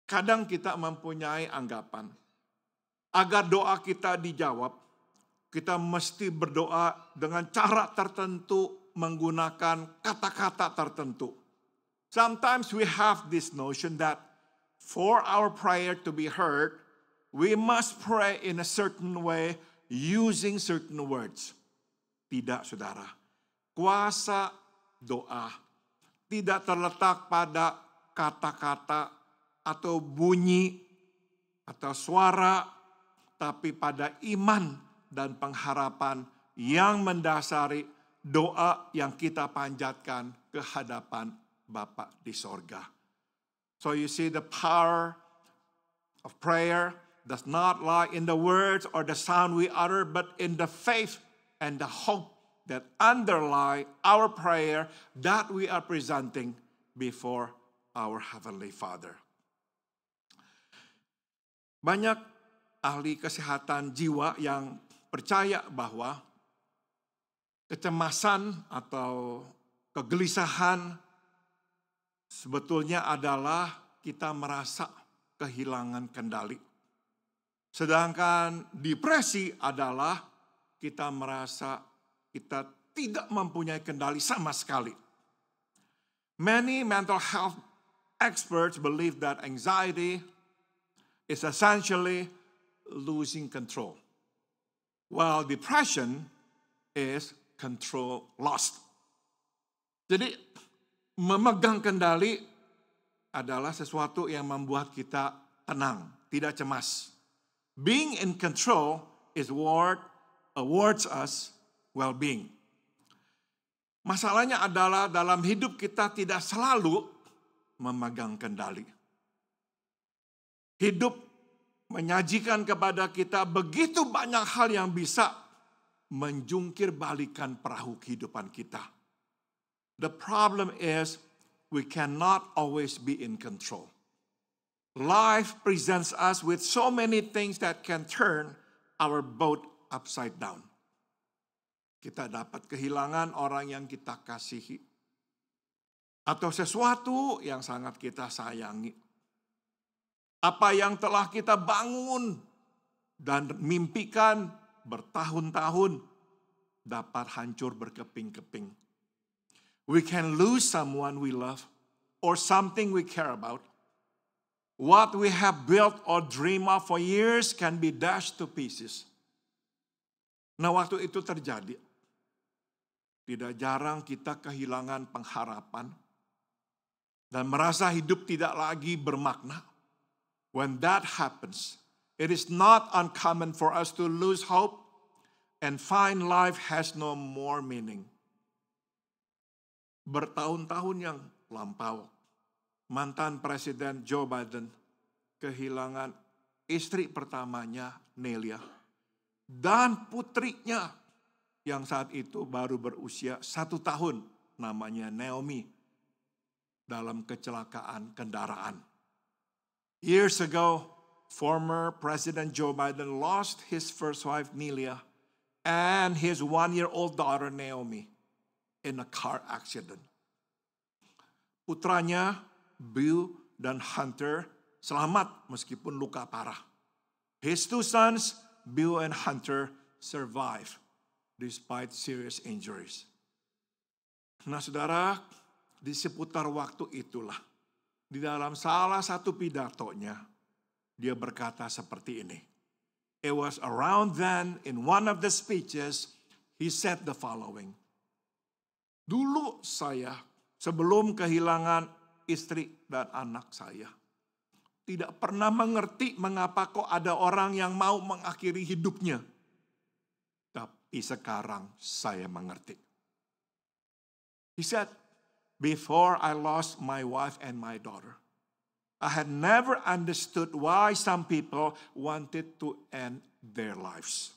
Kadang kita mempunyai anggapan, agar doa kita dijawab, kita mesti berdoa dengan cara tertentu, menggunakan kata-kata tertentu. Sometimes we have this notion that for our prayer to be heard, we must pray in a certain way using certain words. Tidak, saudara. Kuasa doa tidak terletak pada kata-kata atau bunyi atau suara, tapi pada iman dan pengharapan yang mendasari doa yang kita panjatkan ke hadapan Bapa di sorga. So you see, the power of prayer does not lie in the words or the sound we utter, but in the faith and the hope that underlie our prayer that we are presenting before our Heavenly Father. Banyak ahli kesehatan jiwa yang percaya bahwa kecemasan atau kegelisahan sebetulnya adalah kita merasa kehilangan kendali. Sedangkan depresi adalah kita merasa kita tidak mempunyai kendali sama sekali. Many mental health experts believe that anxiety is essentially losing control, while depression is control lost. Jadi memegang kendali adalah sesuatu yang membuat kita tenang, tidak cemas. Being in control is what awards us well-being. Masalahnya adalah dalam hidup kita tidak selalu memegang kendali. Hidup menyajikan kepada kita begitu banyak hal yang bisa menjungkir balikan perahu kehidupan kita. The problem is we cannot always be in control. Life presents us with so many things that can turn our boat upside down. Kita dapat kehilangan orang yang kita kasihi. Atau sesuatu yang sangat kita sayangi. Apa yang telah kita bangun dan mimpikan bertahun-tahun dapat hancur berkeping-keping. We can lose someone we love or something we care about. What we have built or dreamed of for years can be dashed to pieces. Nah, waktu itu terjadi, tidak jarang kita kehilangan pengharapan dan merasa hidup tidak lagi bermakna. When that happens, it is not uncommon for us to lose hope and find life has no more meaning. Bertahun-tahun yang lampau, mantan Presiden Joe Biden kehilangan istri pertamanya, Nelia, dan putrinya yang saat itu baru berusia 1 tahun, namanya Naomi, dalam kecelakaan kendaraan. Years ago, former President Joe Biden lost his first wife, Nelia, and his 1-year-old daughter, Naomi, in a car accident. Putranya, Bill dan Hunter, selamat meskipun luka parah. His 2 sons, Bill and Hunter, survived despite serious injuries. Nah, saudara, di seputar waktu itulah, di dalam salah satu pidatonya, dia berkata seperti ini. It was around then, in one of the speeches, he said the following. Dulu saya, sebelum kehilangan istri dan anak saya, tidak pernah mengerti mengapa kok ada orang yang mau mengakhiri hidupnya. Tapi sekarang saya mengerti. He said, before I lost my wife and my daughter, I had never understood why some people wanted to end their lives.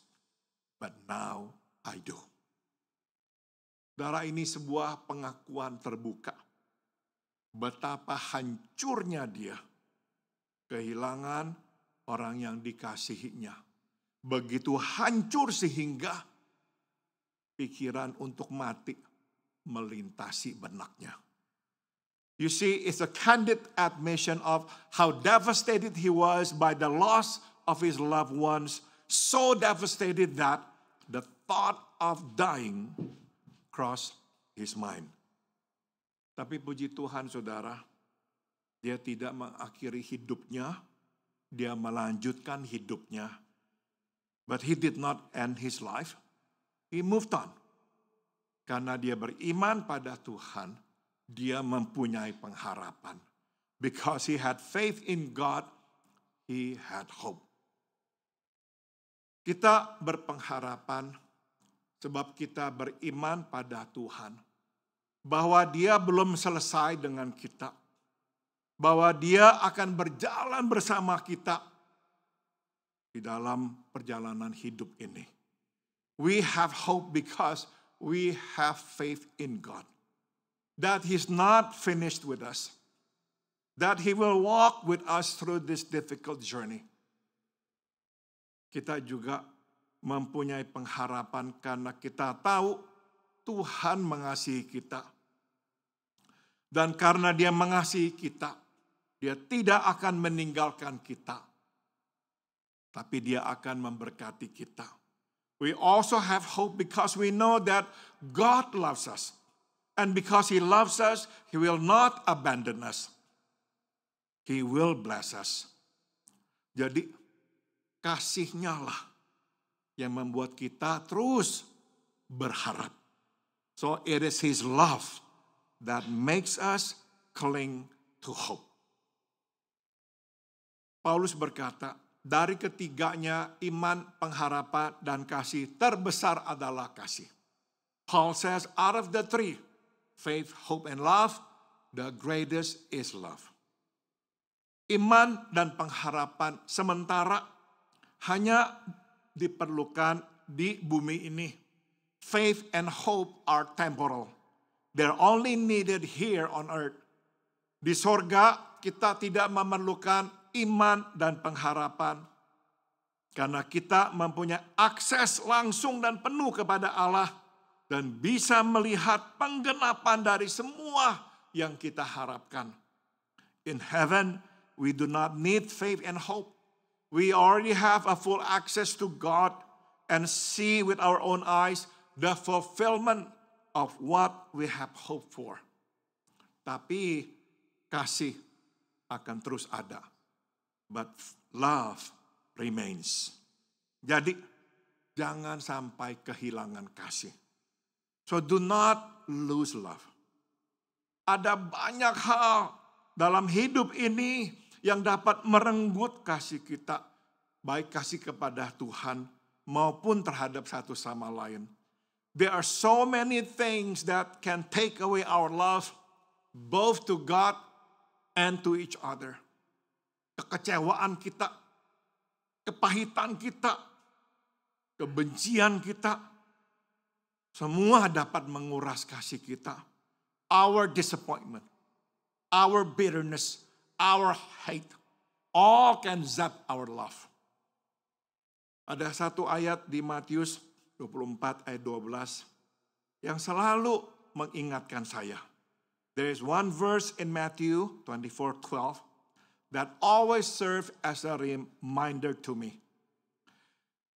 But now I do. Saudara, ini sebuah pengakuan terbuka. Betapa hancurnya dia kehilangan orang yang dikasihinya. Begitu hancur sehingga pikiran untuk mati melintasi benaknya. You see, it's a candid admission of how devastated he was by the loss of his loved ones. So devastated that the thought of dying crossed his mind. Tapi puji Tuhan, saudara, dia tidak mengakhiri hidupnya, dia melanjutkan hidupnya. But he did not end his life. He moved on. Karena dia beriman pada Tuhan, dia mempunyai pengharapan. Because he had faith in God, he had hope. Kita berpengharapan sebab kita beriman pada Tuhan. Bahwa dia belum selesai dengan kita. Bahwa dia akan berjalan bersama kita di dalam perjalanan hidup ini. We have hope because we have faith in God. That He's not finished with us. That He will walk with us through this difficult journey. Kita juga mempunyai pengharapan karena kita tahu Tuhan mengasihi kita. Dan karena Dia mengasihi kita, Dia tidak akan meninggalkan kita. Tapi Dia akan memberkati kita. We also have hope because we know that God loves us. And because He loves us, He will not abandon us. He will bless us. Jadi kasih-Nya lah yang membuat kita terus berharap. So it is His love that makes us cling to hope. Paulus berkata, dari ketiganya iman, pengharapan, dan kasih, terbesar adalah kasih. Paul says, out of the three, faith, hope, and love, the greatest is love. Iman dan pengharapan sementara hanya diperlukan di bumi ini. Faith and hope are temporal. They're only needed here on earth. Di sorga kita tidak memerlukan iman dan pengharapan. Karena kita mempunyai akses langsung dan penuh kepada Allah. Dan bisa melihat penggenapan dari semua yang kita harapkan. In heaven, we do not need faith and hope. We already have a full access to God and see with our own eyes the fulfillment of what we have hoped for. Tapi kasih akan terus ada. But love remains. Jadi jangan sampai kehilangan kasih. So do not lose love. Ada banyak hal dalam hidup ini yang dapat merenggut kasih kita. Baik kasih kepada Tuhan maupun terhadap satu sama lain. There are so many things that can take away our love both to God and to each other. Kekecewaan kita, kepahitan kita, kebencian kita, semua dapat menguras kasih kita. Our disappointment, our bitterness, our hate, all can zap our love. Ada satu ayat di Matius 24 ayat 12 yang selalu mengingatkan saya. There is one verse in Matthew 24:12 that always serve as a reminder to me.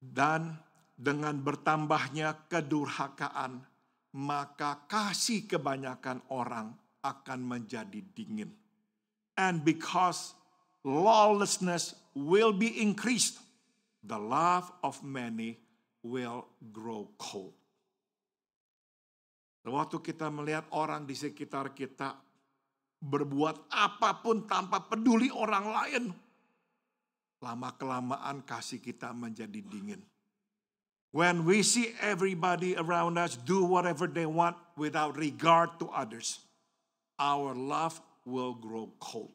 Dan dengan bertambahnya kedurhakaan, maka kasih kebanyakan orang akan menjadi dingin. And because lawlessness will be increased, the love of many will grow cold. Waktu kita melihat orang di sekitar kita berbuat apapun tanpa peduli orang lain, lama-kelamaan kasih kita menjadi dingin. When we see everybody around us do whatever they want without regard to others, our love will grow cold.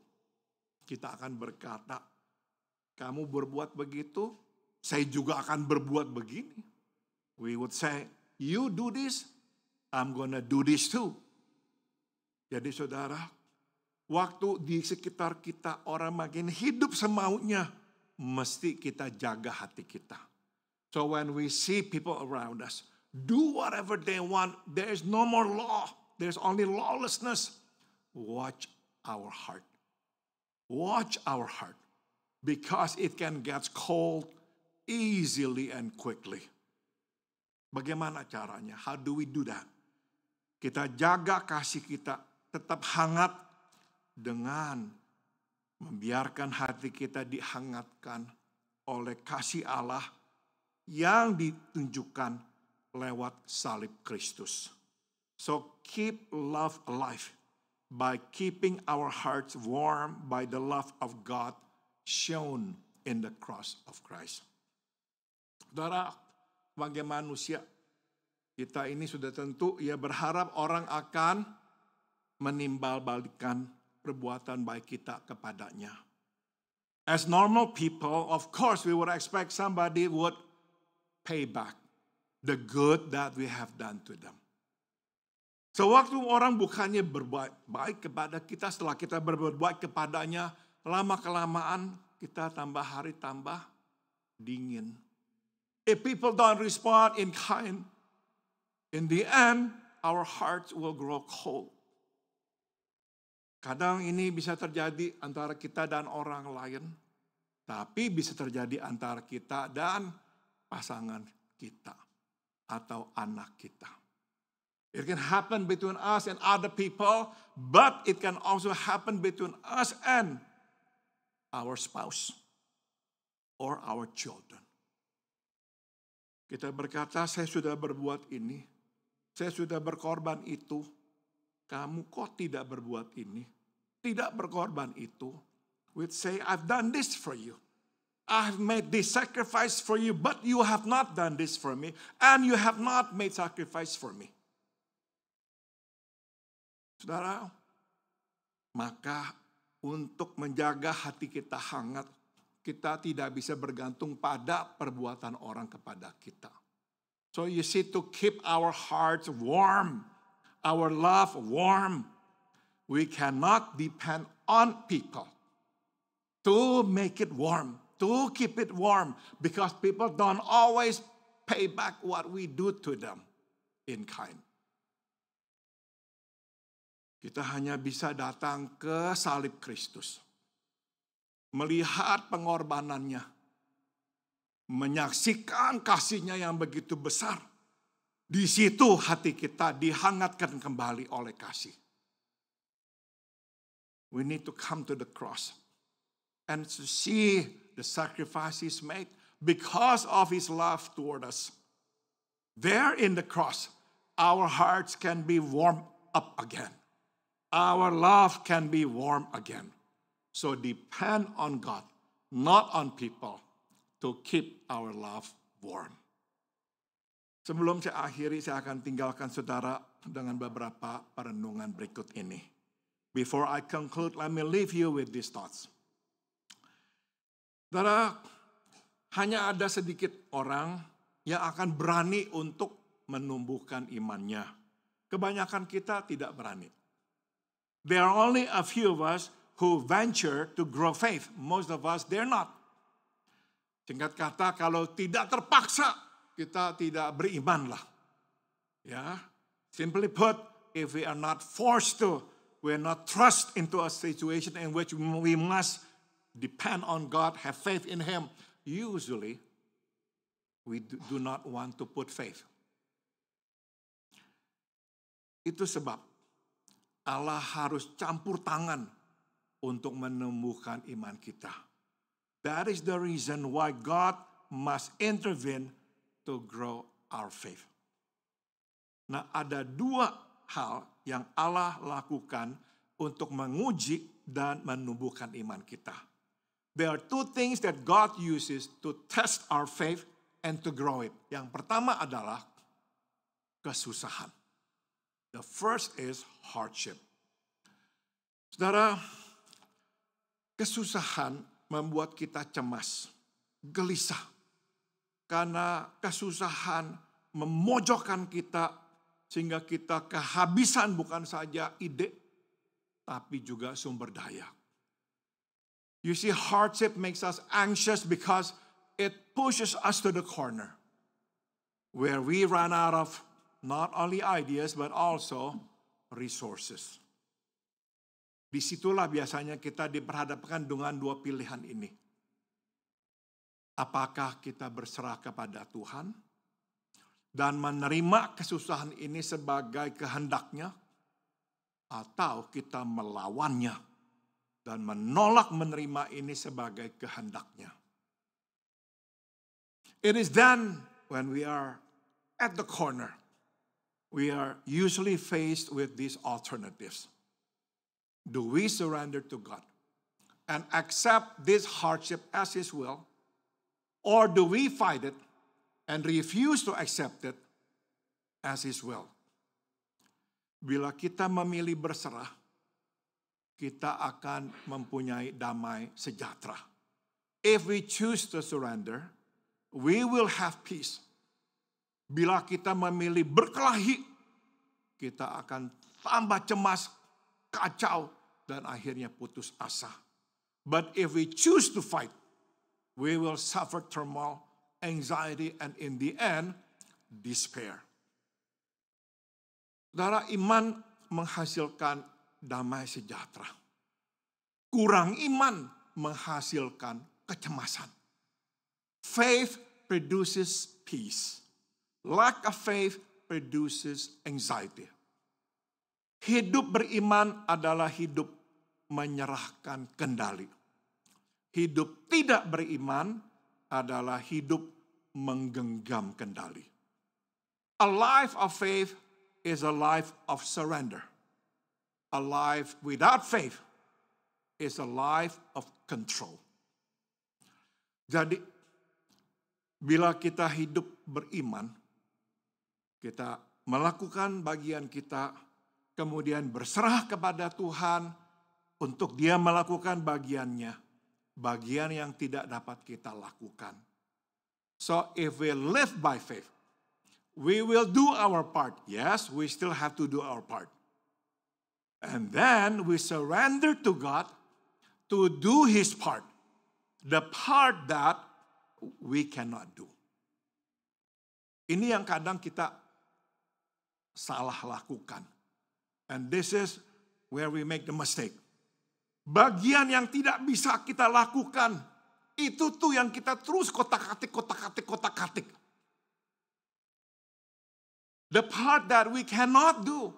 Kita akan berkata, kamu berbuat begitu, saya juga akan berbuat begini. We would say, you do this, I'm gonna do this too. Jadi saudara, waktu di sekitar kita orang makin hidup semaunya, mesti kita jaga hati kita. So when we see people around us do whatever they want, there is no more law. There's only lawlessness. Watch our heart. Watch our heart. Because it can get cold easily and quickly. Bagaimana caranya? How do we do that? Kita jaga kasih kita tetap hangat dengan membiarkan hati kita dihangatkan oleh kasih Allah yang ditunjukkan lewat salib Kristus. So keep love alive by keeping our hearts warm by the love of God shown in the cross of Christ. Saudara, sebagai manusia, kita ini sudah tentu berharap orang akan menimbal-balikan perbuatan baik kita kepadanya. As normal people, of course we would expect somebody would pay back the good that we have done to them. So waktu orang bukannya berbuat baik kepada kita, setelah kita berbuat baik kepadanya, lama-kelamaan kita tambah hari tambah dingin. If people don't respond in kind, in the end, our hearts will grow cold. Kadang ini bisa terjadi antara kita dan orang lain, tapi bisa terjadi antara kita dan pasangan kita atau anak kita. It can happen between us and other people, but it can also happen between us and our spouse or our children. Kita berkata, saya sudah berbuat ini, saya sudah berkorban itu, kamu kok tidak berbuat ini, tidak berkorban itu. We'd say, I've done this for you. I've made this sacrifice for you, but you have not done this for me, and you have not made sacrifice for me. Saudara, maka untuk menjaga hati kita hangat, kita tidak bisa bergantung pada perbuatan orang kepada kita. So you see, to keep our hearts warm, our love warm, we cannot depend on people to make it warm, to keep it warm, because people don't always pay back what we do to them in kind. Kita hanya bisa datang ke salib Kristus, melihat pengorbanannya, menyaksikan kasihnya yang begitu besar. Di situ hati kita dihangatkan kembali oleh kasih. We need to come to the cross and to see the sacrifices made because of his love toward us. There in the cross, our hearts can be warmed up again. Our love can be warm again. So depend on God, not on people, to keep our love warm. Sebelum saya akhiri, saya akan tinggalkan saudara dengan beberapa perenungan berikut ini. Before I conclude, let me leave you with these thoughts. Saudara, hanya ada sedikit orang yang akan berani untuk menumbuhkan imannya. Kebanyakan kita tidak berani. There are only a few of us who venture to grow faith. Most of us, they're not. Singkat kata, kalau tidak terpaksa, kita tidak beriman lah. Ya, simply put, if we are not forced to, we are not thrust into a situation in which we must depend on God, have faith in Him. Usually, we do not want to put faith. Itu sebab Allah harus campur tangan untuk menumbuhkan iman kita. That is the reason why God must intervene to grow our faith. Nah, ada dua hal yang Allah lakukan untuk menguji dan menumbuhkan iman kita. There are two things that God uses to test our faith and to grow it. Yang pertama adalah kesusahan. The first is hardship. Saudara, kesusahan membuat kita cemas, gelisah. Karena kesusahan memojokkan kita sehingga kita kehabisan bukan saja ide, tapi juga sumber daya. You see, hardship makes us anxious because it pushes us to the corner where we run out of not only ideas, but also resources. Disitulah biasanya kita diperhadapkan dengan dua pilihan ini. Apakah kita berserah kepada Tuhan dan menerima kesusahan ini sebagai kehendaknya, atau kita melawannya dan menolak menerima ini sebagai kehendaknya. It is then when we are at the corner, we are usually faced with these alternatives. Do we surrender to God? and accept this hardship as His will? Or do we fight it and refuse to accept it as His will? Bila kita memilih berserah, kita akan mempunyai damai sejahtera. If we choose to surrender, we will have peace. Bila kita memilih berkelahi, kita akan tambah cemas, kacau, dan akhirnya putus asa. But if we choose to fight, we will suffer turmoil, anxiety, and in the end, despair. Saudara, iman menghasilkan damai sejahtera. Kurang iman menghasilkan kecemasan. Faith produces peace. Lack of faith produces anxiety. Hidup beriman adalah hidup menyerahkan kendali. Hidup tidak beriman adalah hidup menggenggam kendali. A life of faith is a life of surrender. A life without faith is a life of control. Jadi, bila kita hidup beriman, kita melakukan bagian kita, kemudian berserah kepada Tuhan untuk Dia melakukan bagiannya, bagian yang tidak dapat kita lakukan. So if we live by faith, we will do our part. Yes, we still have to do our part. And then we surrender to God to do His part. The part that we cannot do. Ini yang kadang kita salah lakukan. And this is where we make the mistake. Bagian yang tidak bisa kita lakukan, itu tuh yang kita terus kotak-katik. The part that we cannot do,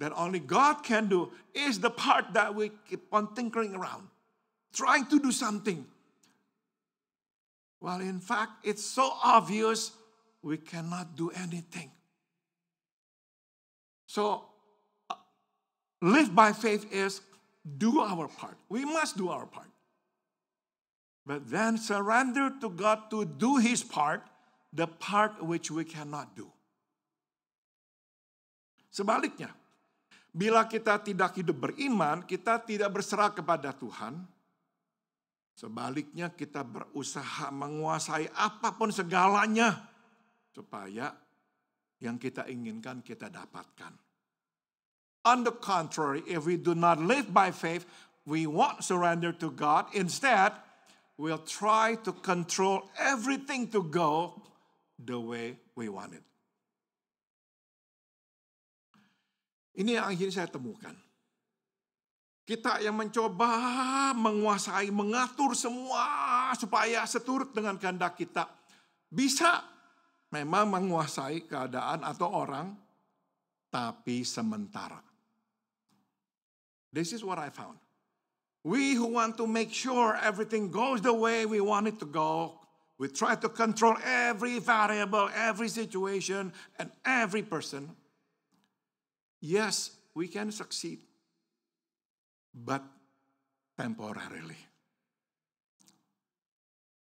that only God can do, is the part that we keep on tinkering around, trying to do something. Well, in fact, it's so obvious we cannot do anything. So, live by faith is do our part. We must do our part. But then surrender to God to do His part, the part which we cannot do. Sebaliknya, bila kita tidak hidup beriman, kita tidak berserah kepada Tuhan. Sebaliknya kita berusaha menguasai apapun segalanya supaya yang kita inginkan kita dapatkan. On the contrary, if we do not live by faith, we won't surrender to God. Instead, we'll try to control everything to go the way we want it. Ini yang akhirnya saya temukan. Kita yang mencoba menguasai, mengatur semua supaya seturut dengan kehendak kita. Bisa memang menguasai keadaan atau orang, tapi sementara. This is what I found. We who want to make sure everything goes the way we want it to go, we try to control every variable, every situation, and every person. Yes, we can succeed, but temporarily.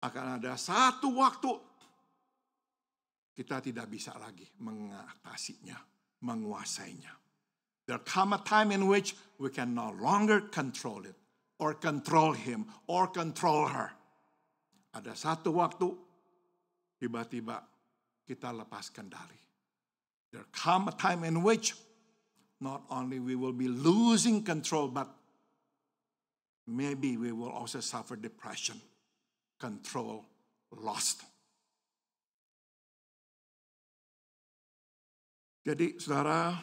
Akan ada satu waktu kita tidak bisa lagi mengatasinya, menguasainya. There come a time in which we can no longer control it, or control him, or control her. Ada satu waktu, tiba-tiba kita lepas kendali. There come a time in which not only we will be losing control, but maybe we will also suffer depression, control lost. Jadi saudara,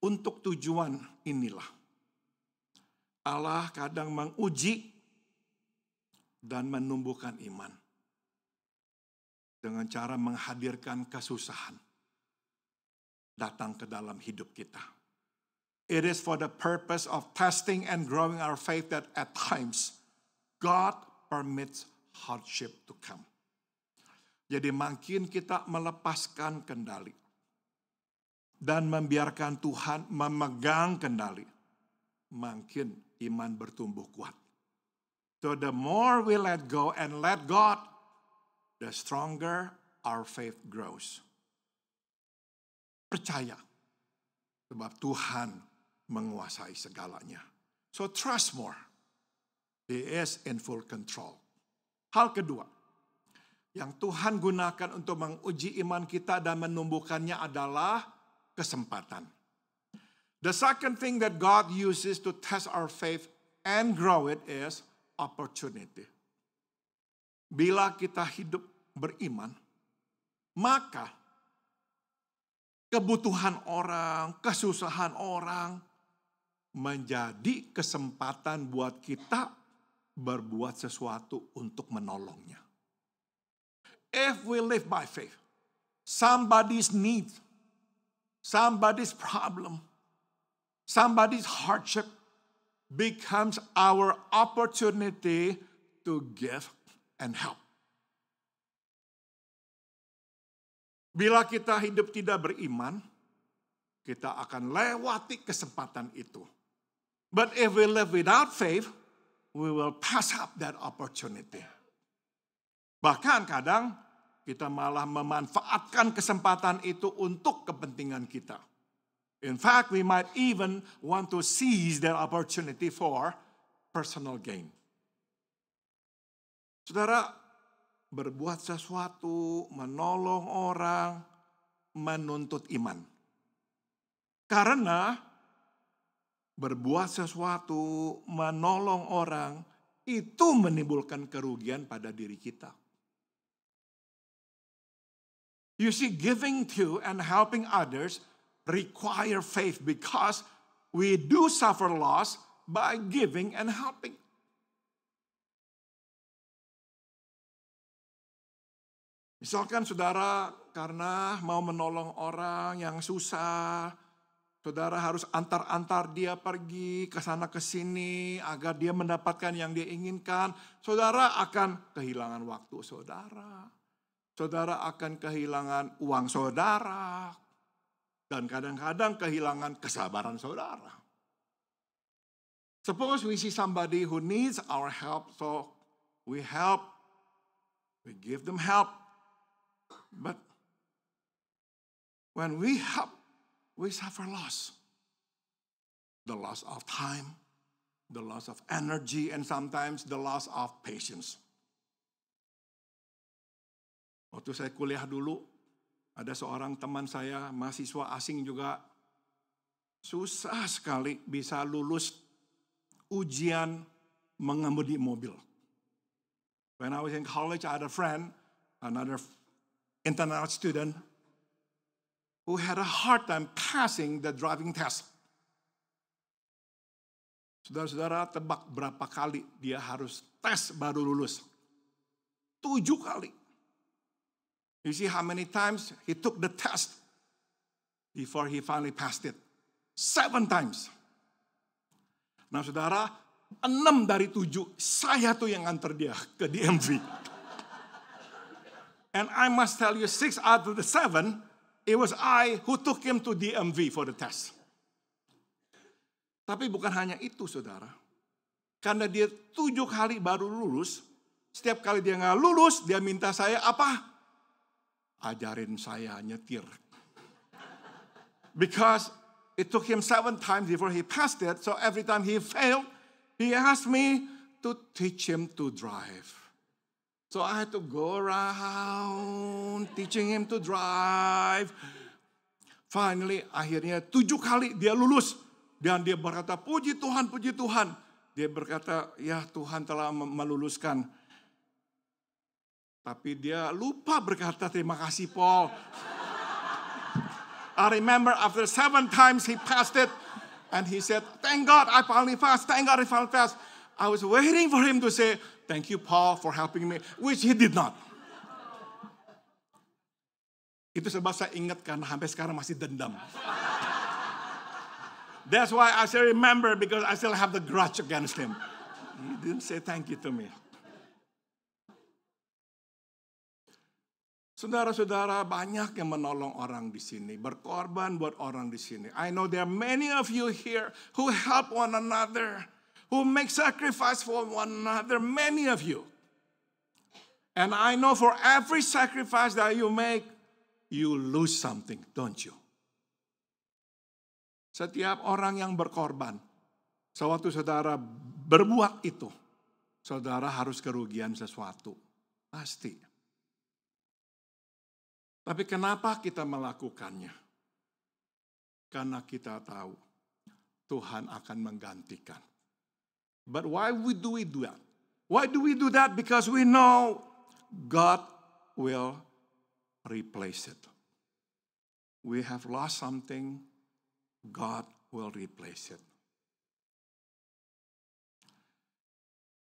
untuk tujuan inilah Allah kadang menguji dan menumbuhkan iman dengan cara menghadirkan kesusahan datang ke dalam hidup kita. It is for the purpose of testing and growing our faith that at times God permits hardship to come. Jadi makin kita melepaskan kendali dan membiarkan Tuhan memegang kendali, makin iman bertumbuh kuat. So the more we let go and let God, the stronger our faith grows. Percaya, sebab Tuhan menguasai segalanya. So trust more. He is in full control. Hal kedua, yang Tuhan gunakan untuk menguji iman kita dan menumbuhkannya adalah kesempatan. The second thing that God uses to test our faith and grow it is opportunity. Bila kita hidup beriman, maka kebutuhan orang, kesusahan orang menjadi kesempatan buat kita berbuat sesuatu untuk menolongnya. If we live by faith, somebody's need, somebody's problem, somebody's hardship becomes our opportunity to give and help. Bila kita hidup tidak beriman, kita akan lewati kesempatan itu. But if we live without faith, we will pass up that opportunity. Bahkan kadang kita malah memanfaatkan kesempatan itu untuk kepentingan kita. In fact, we might even want to seize that opportunity for personal gain. Saudara, berbuat sesuatu, menolong orang, menuntut iman. Karena berbuat sesuatu, menolong orang, itu menimbulkan kerugian pada diri kita. You see, giving to and helping others require faith because we do suffer loss by giving and helping. Misalkan saudara karena mau menolong orang yang susah, saudara harus antar-antar dia pergi ke sana ke sini agar dia mendapatkan yang dia inginkan. Saudara akan kehilangan waktu saudara. Saudara akan kehilangan uang saudara. Dan kadang-kadang kehilangan kesabaran saudara. Suppose we see somebody who needs our help, so we help, we give them help. But when we help, we suffer loss. The loss of time, the loss of energy, and sometimes the loss of patience. Waktu saya kuliah dulu, ada seorang teman saya, mahasiswa asing juga, susah sekali bisa lulus ujian mengemudi mobil. When I was in college, I had a friend, another international student, who had a hard time passing the driving test. Saudara-saudara, tebak berapa kali dia harus tes baru lulus? 7 kali. You see how many times he took the test before he finally passed it? 7 times. Nah saudara, 6 dari 7, saya tuh yang nganter dia ke DMV. And I must tell you, 6 out of the 7, it was I who took him to DMV for the test. Tapi bukan hanya itu saudara. Karena dia 7 kali baru lulus, setiap kali dia nggak lulus, dia minta saya apa? Ajarin saya nyetir. Because it took him 7 times before he passed it, so every time he failed, he asked me to teach him to drive. So I had to go around teaching him to drive. Finally, akhirnya 7 kali dia lulus. Dan dia berkata, puji Tuhan, puji Tuhan. Dia berkata, ya Tuhan telah meluluskan. Tapi dia lupa berkata, terima kasih Paul. I remember after 7 times he passed it. And he said, thank God I finally passed. Thank God I finally passed. I was waiting for him to say, thank you Paul for helping me. Which he did not. Itu sebab saya ingat karena sampai sekarang masih dendam. That's why I still remember, because I still have the grudge against him. He didn't say thank you to me. Saudara-saudara, banyak yang menolong orang di sini, berkorban buat orang di sini. I know there are many of you here who help one another, who make sacrifice for one another, many of you. And I know for every sacrifice that you make, you lose something, don't you? Setiap orang yang berkorban, sewaktu saudara berbuat itu, saudara harus kerugian sesuatu. Pasti. Tapi kenapa kita melakukannya? Karena kita tahu Tuhan akan menggantikan. But why do we do that? Why do we do that? Because we know God will replace it. We have lost something, God will replace it.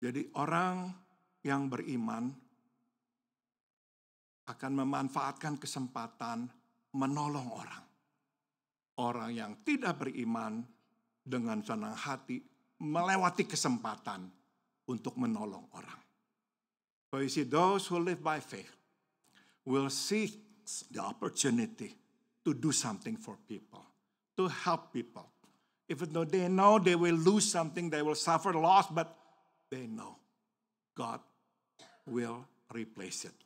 Jadi orang yang beriman akan memanfaatkan kesempatan menolong orang. Orang yang tidak beriman dengan senang hati melewati kesempatan untuk menolong orang. So you see, those who live by faith will seize the opportunity to do something for people, to help people. Even though they know they will lose something, they will suffer loss, but they know God will replace it.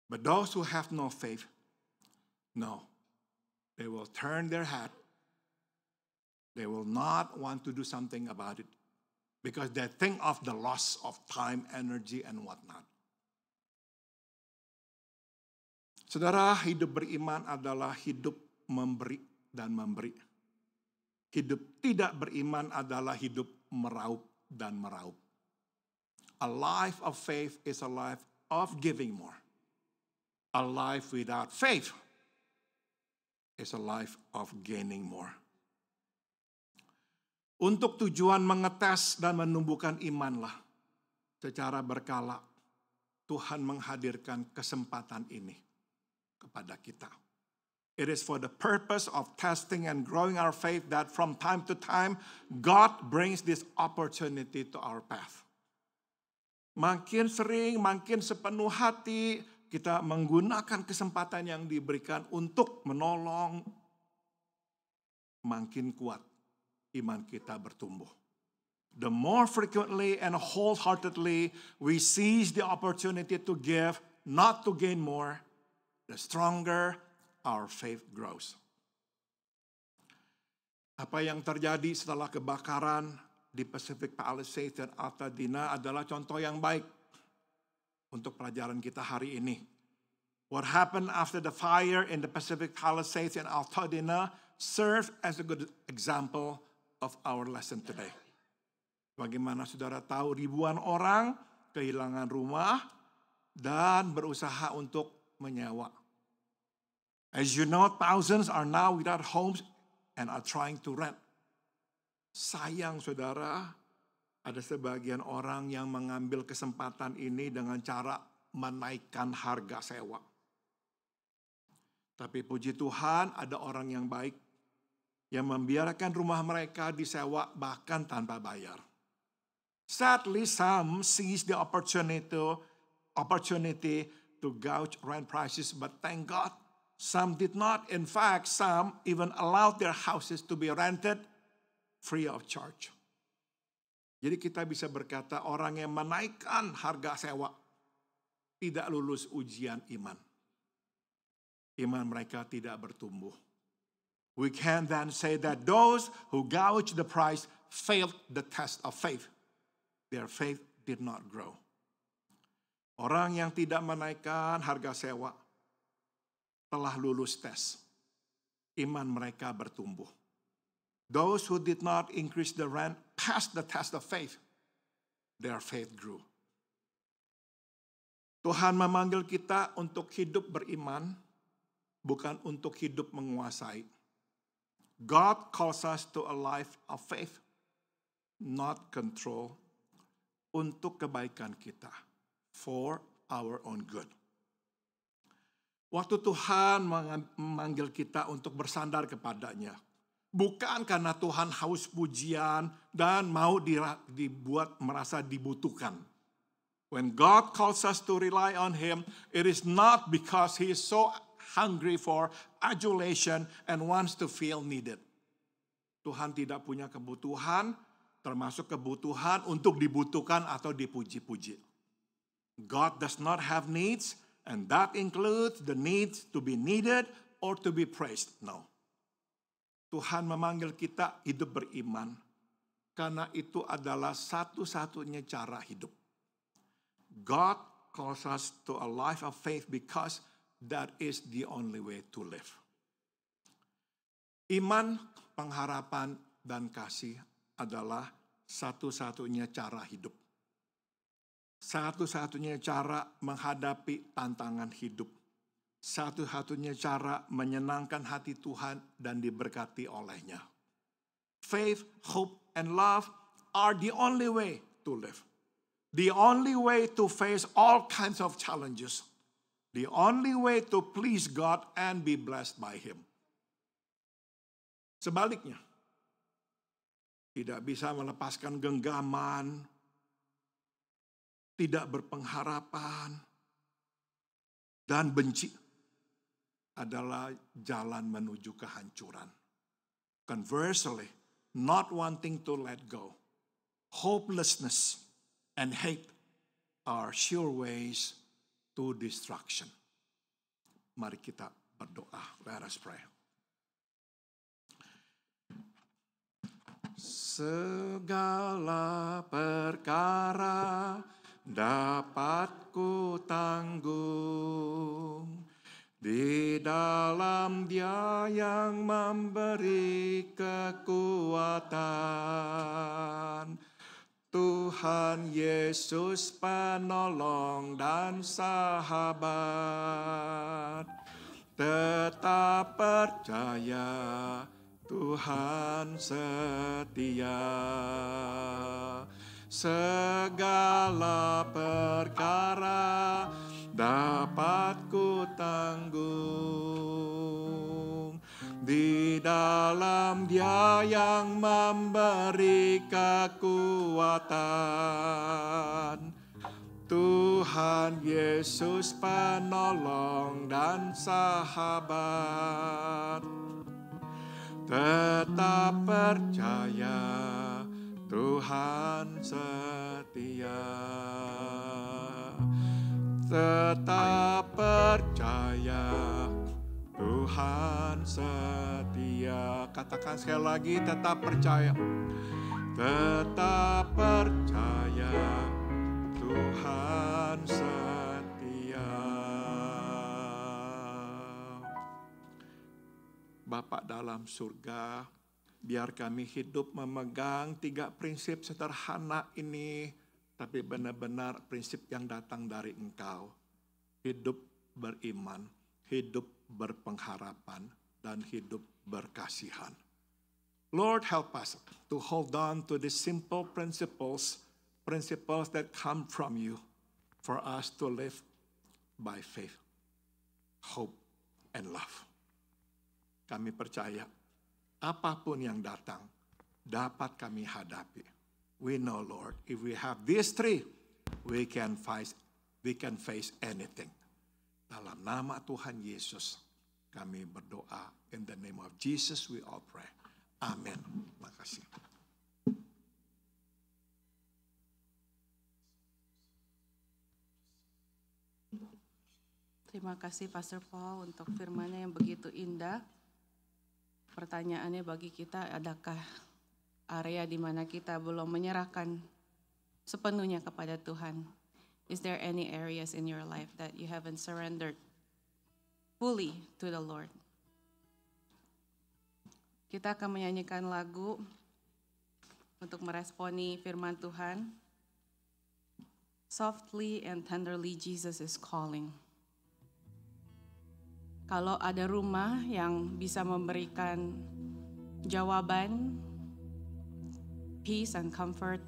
But those who have no faith, no, they will turn their head. They will not want to do something about it because they think of the loss of time, energy, and whatnot. Saudara, hidup beriman adalah hidup memberi dan memberi. Hidup tidak beriman adalah hidup meraup dan meraup. A life of faith is a life of giving more. A life without faith is a life of gaining more. Untuk tujuan mengetes dan menumbuhkan imanlah, secara berkala Tuhan menghadirkan kesempatan ini kepada kita. It is for the purpose of testing and growing our faith that from time to time God brings this opportunity to our path. Makin sering, makin sepenuh hati kita menggunakan kesempatan yang diberikan untuk menolong, makin kuat iman kita bertumbuh. The more frequently and wholeheartedly we seize the opportunity to give, not to gain more, the stronger our faith grows. Apa yang terjadi setelah kebakaran di Pacific Palisades dan Altadena adalah contoh yang baik untuk pelajaran kita hari ini. What happened after the fire in the Pacific Palisades and Altadena served as a good example of our lesson today. Bagaimana saudara tahu ribuan orang kehilangan rumah dan berusaha untuk menyewa. As you know, thousands are now without homes and are trying to rent. Sayang saudara, ada sebagian orang yang mengambil kesempatan ini dengan cara menaikkan harga sewa. Tapi puji Tuhan ada orang yang baik yang membiarkan rumah mereka disewa bahkan tanpa bayar. Sadly, some seize the opportunity to gouge rent prices, but thank God, some did not. In fact, some even allowed their houses to be rented free of charge. Jadi kita bisa berkata orang yang menaikkan harga sewa tidak lulus ujian iman. Iman mereka tidak bertumbuh. We can then say that those who gouge the price failed the test of faith. Their faith did not grow. Orang yang tidak menaikkan harga sewa telah lulus tes. Iman mereka bertumbuh. Those who did not increase the rent passed the test of faith. Their faith grew. Tuhan memanggil kita untuk hidup beriman, bukan untuk hidup menguasai. God calls us to a life of faith, not control, untuk kebaikan kita, for our own good. Waktu Tuhan memanggil kita untuk bersandar kepadanya, bukan karena Tuhan haus pujian dan mau dibuat merasa dibutuhkan. When God calls us to rely on Him, it is not because He is so hungry for adulation and wants to feel needed. Tuhan tidak punya kebutuhan, termasuk kebutuhan untuk dibutuhkan atau dipuji-puji. God does not have needs, and that includes the needs to be needed or to be praised. No. Tuhan memanggil kita hidup beriman, karena itu adalah satu-satunya cara hidup. God calls us to a life of faith because that is the only way to live. Iman, pengharapan, dan kasih adalah satu-satunya cara hidup. Satu-satunya cara menghadapi tantangan hidup. Satu-satunya cara menyenangkan hati Tuhan dan diberkati olehnya. Faith, hope, and love are the only way to live. The only way to face all kinds of challenges. The only way to please God and be blessed by Him. Sebaliknya, tidak bisa melepaskan genggaman, tidak berpengharapan, dan benci adalah jalan menuju kehancuran. Conversely, not wanting to let go, hopelessness, and hate are sure ways to destruction. Mari kita berdoa. Let us pray. Segala perkara dapat ku tanggung di dalam Dia yang memberi kekuatan. Tuhan Yesus penolong dan sahabat, tetap percaya Tuhan setia. Segala perkara dapat ku tanggung di dalam Dia yang memberi kekuatan. Tuhan Yesus penolong dan sahabat, tetap percaya Tuhan setia. Tetap percaya Tuhan setia. Katakan sekali lagi, tetap percaya. Tetap percaya Tuhan setia. Bapa dalam surga, biar kami hidup memegang 3 prinsip sederhana ini, tapi benar-benar prinsip yang datang dari Engkau. Hidup beriman, hidup berpengharapan, dan hidup berkasihan. Lord, help us to hold on to these simple principles that come from you, for us to live by faith, hope, and love. Kami percaya, apapun yang datang, dapat kami hadapi. We know, Lord, if we have these 3, we can face anything. Dalam nama Tuhan Yesus, kami berdoa. In the name of Jesus, we all pray. Amen. Terima kasih. Terima kasih Pastor Paul untuk firman-Nya yang begitu indah. Pertanyaannya bagi kita, adakah area di mana kita belum menyerahkan sepenuhnya kepada Tuhan? Is there any areas in your life that you haven't surrendered fully to the Lord? Kita akan menyanyikan lagu untuk meresponi firman Tuhan. Softly and tenderly Jesus is calling. Kalau ada rumah yang bisa memberikan jawaban, peace and comfort,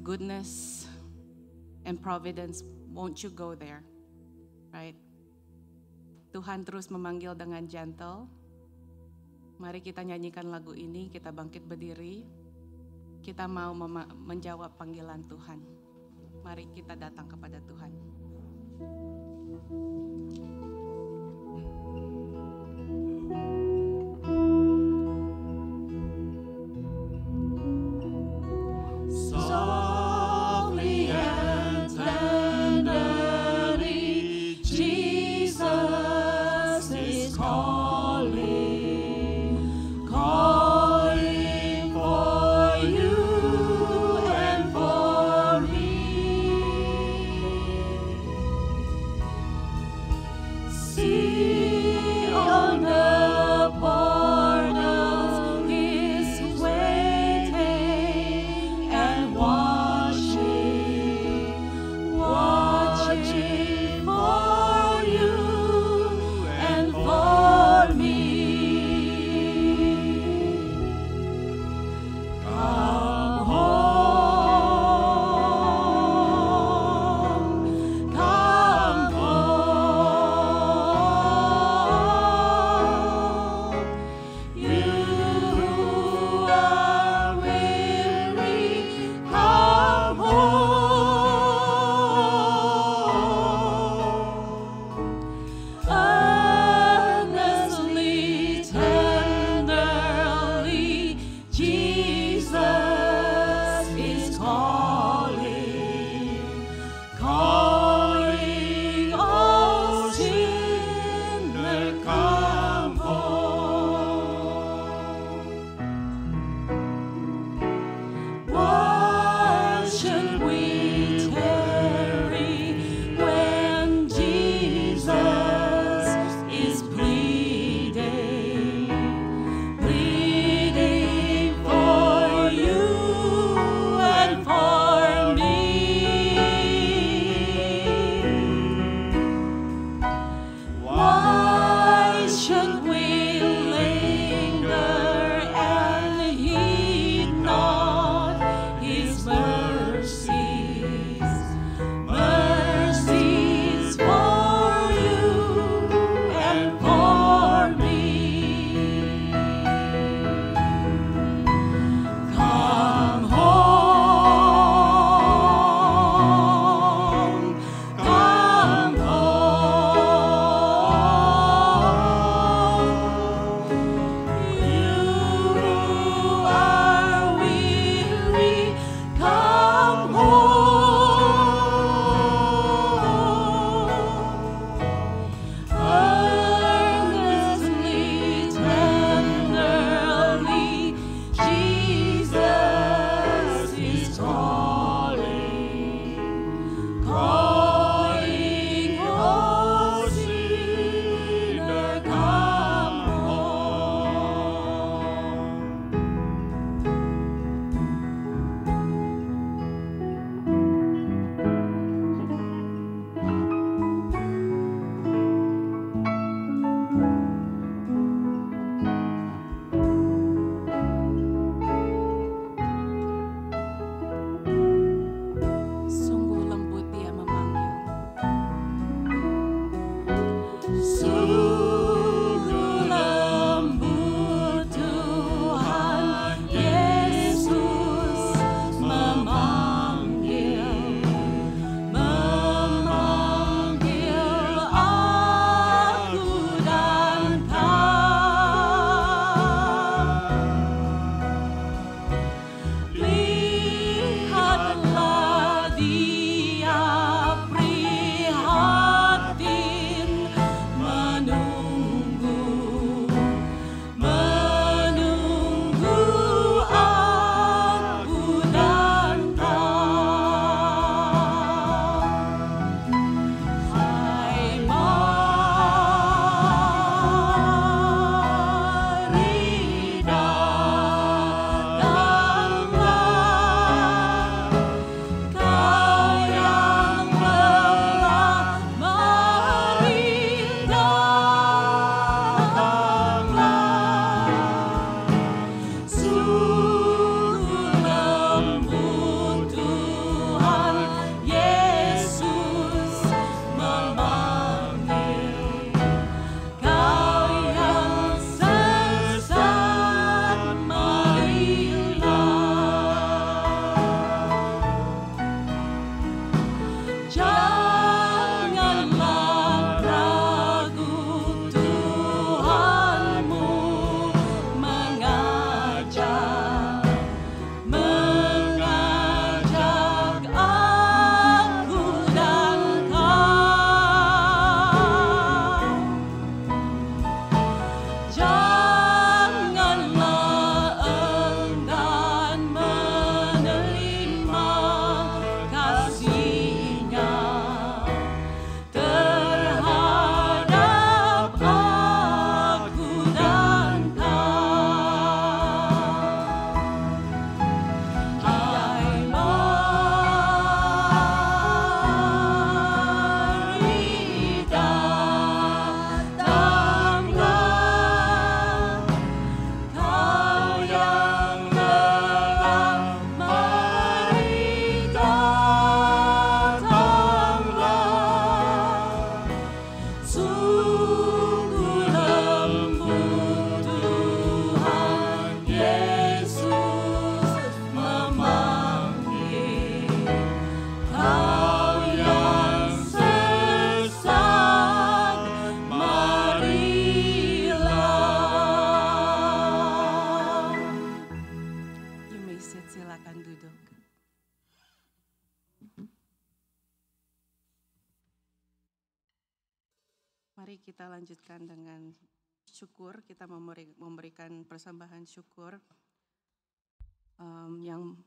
goodness and providence, won't you go there? Right? Tuhan terus memanggil dengan gentle. Mari kita nyanyikan lagu ini, kita bangkit berdiri. Kita mau menjawab panggilan Tuhan. Mari kita datang kepada Tuhan. Softly and tenderly, Jesus is calling, calling for you and for me. Mari kita lanjutkan dengan syukur. Kita memberikan persembahan syukur. Yang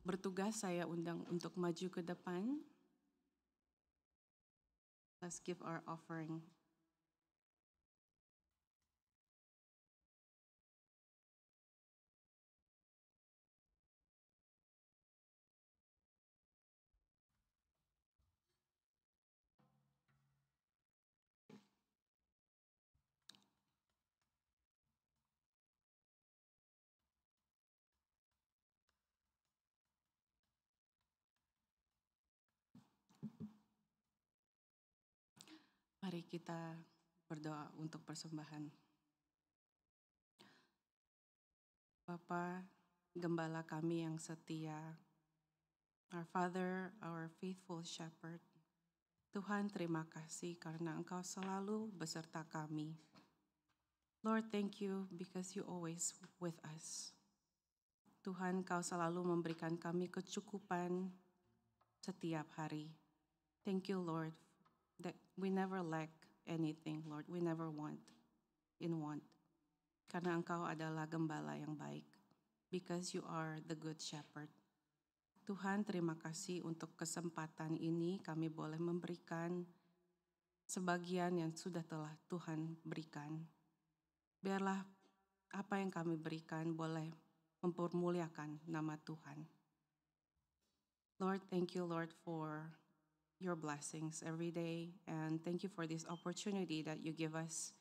bertugas saya undang untuk maju ke depan. Let's give our offering. Mari kita berdoa untuk persembahan. Bapa, Gembala kami yang setia, our Father, our faithful shepherd, Tuhan terima kasih karena Engkau selalu beserta kami. Lord, thank you because you always with us. Tuhan, Kau selalu memberikan kami kecukupan setiap hari. Thank you, Lord, that we never lack anything, Lord. We never want. Karena Engkau adalah gembala yang baik. Because you are the good shepherd. Tuhan, terima kasih untuk kesempatan ini kami boleh memberikan sebagian yang sudah telah Tuhan berikan. Biarlah apa yang kami berikan boleh mempermuliakan nama Tuhan. Lord, thank you, Lord, for your blessings every day. And thank you for this opportunity that you give us,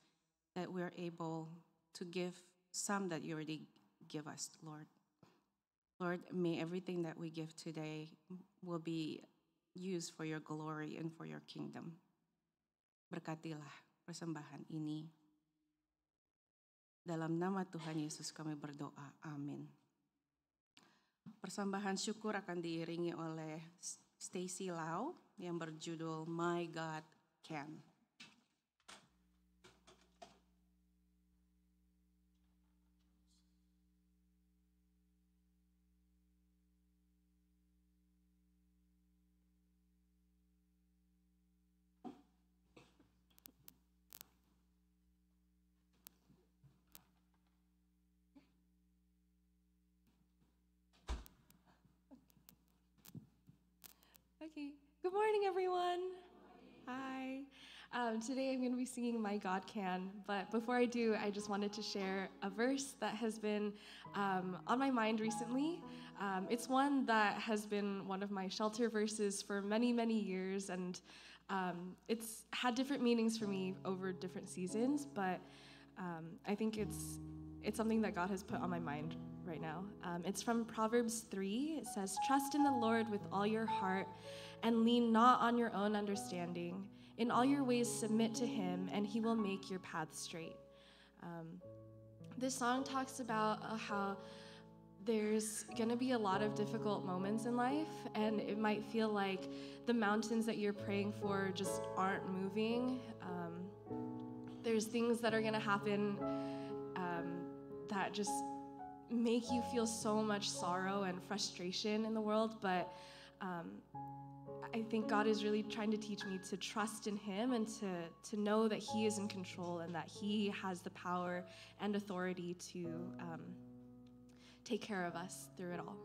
that we're able to give some that you already give us, Lord. Lord, may everything that we give today will be used for your glory and for your kingdom. Berkatilah persembahan ini. Dalam nama Tuhan Yesus kami berdoa. Amin. Persembahan syukur akan diiringi oleh Stacy Lau yang berjudul My God Can. Okay, good morning, everyone. Hi. Today I'm going to be singing My God Can, but before I do, I just wanted to share a verse that has been on my mind recently. It's one that has been one of my shelter verses for many, many years, and it's had different meanings for me over different seasons, but I think it's something that God has put on my mind right now. It's from Proverbs 3. It says, "Trust in the Lord with all your heart and lean not on your own understanding. In all your ways submit to him, and he will make your path straight." This song talks about how there's going to be a lot of difficult moments in life, and it might feel like the mountains that you're praying for just aren't moving. There's things that are going to happen that just make you feel so much sorrow and frustration in the world, but I think God is really trying to teach me to trust in him and to know that he is in control and that he has the power and authority to take care of us through it all.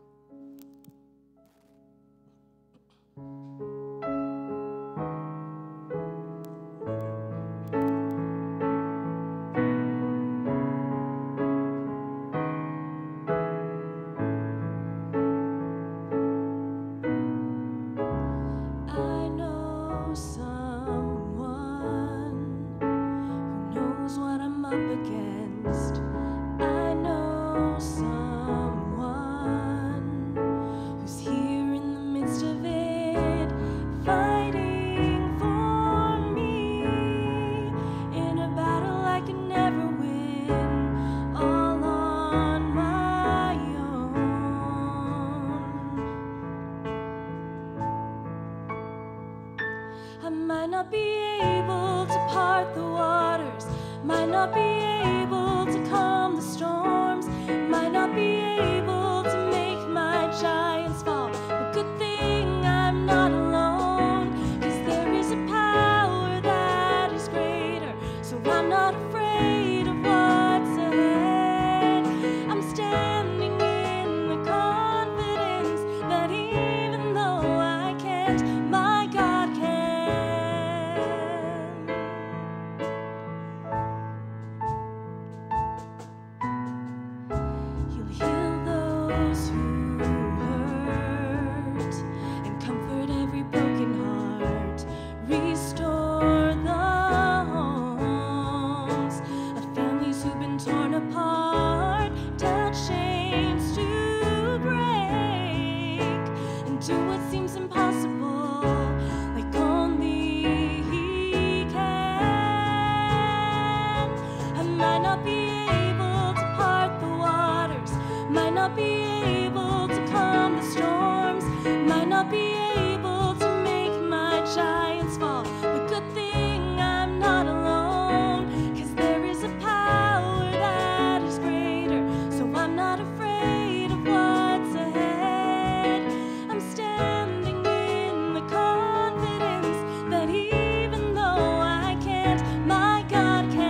heart, tell chains to break, and do what seems impossible, like only He can. I might not be able to part the waters, might not be able to calm the storms, might not be able to make my giants fall, but good thing I'm not alone, 'cause there is a power that is greater, so I'm not afraid of what's ahead. I'm standing in the confidence that even though I can't, my God can.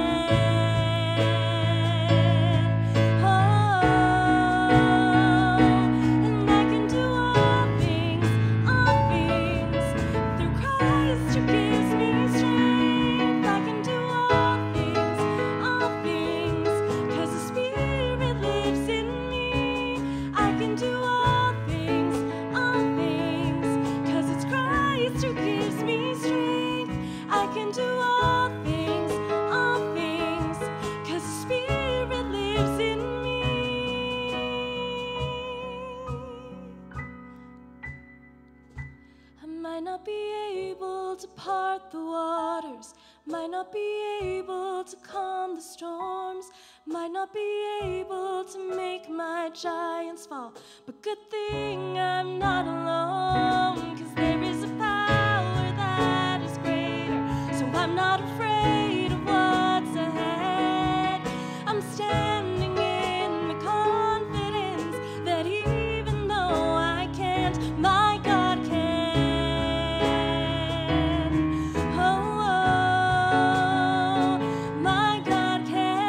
Oh, and I can do all things through Christ who gives me strength. I can do all things, 'cause the Spirit lives in me. I can do all things, 'cause it's Christ who gives me strength. I can do all things, 'cause the Spirit lives in me. I might not be able to part the waters, might not be able to calm the storms, might not be able to make my giants fall, but good thing I'm not alone, 'cause there is a power that is greater, so I'm not afraid of what's ahead. I'm standing in the confidence that even though I can't, my God can. Oh, my God can.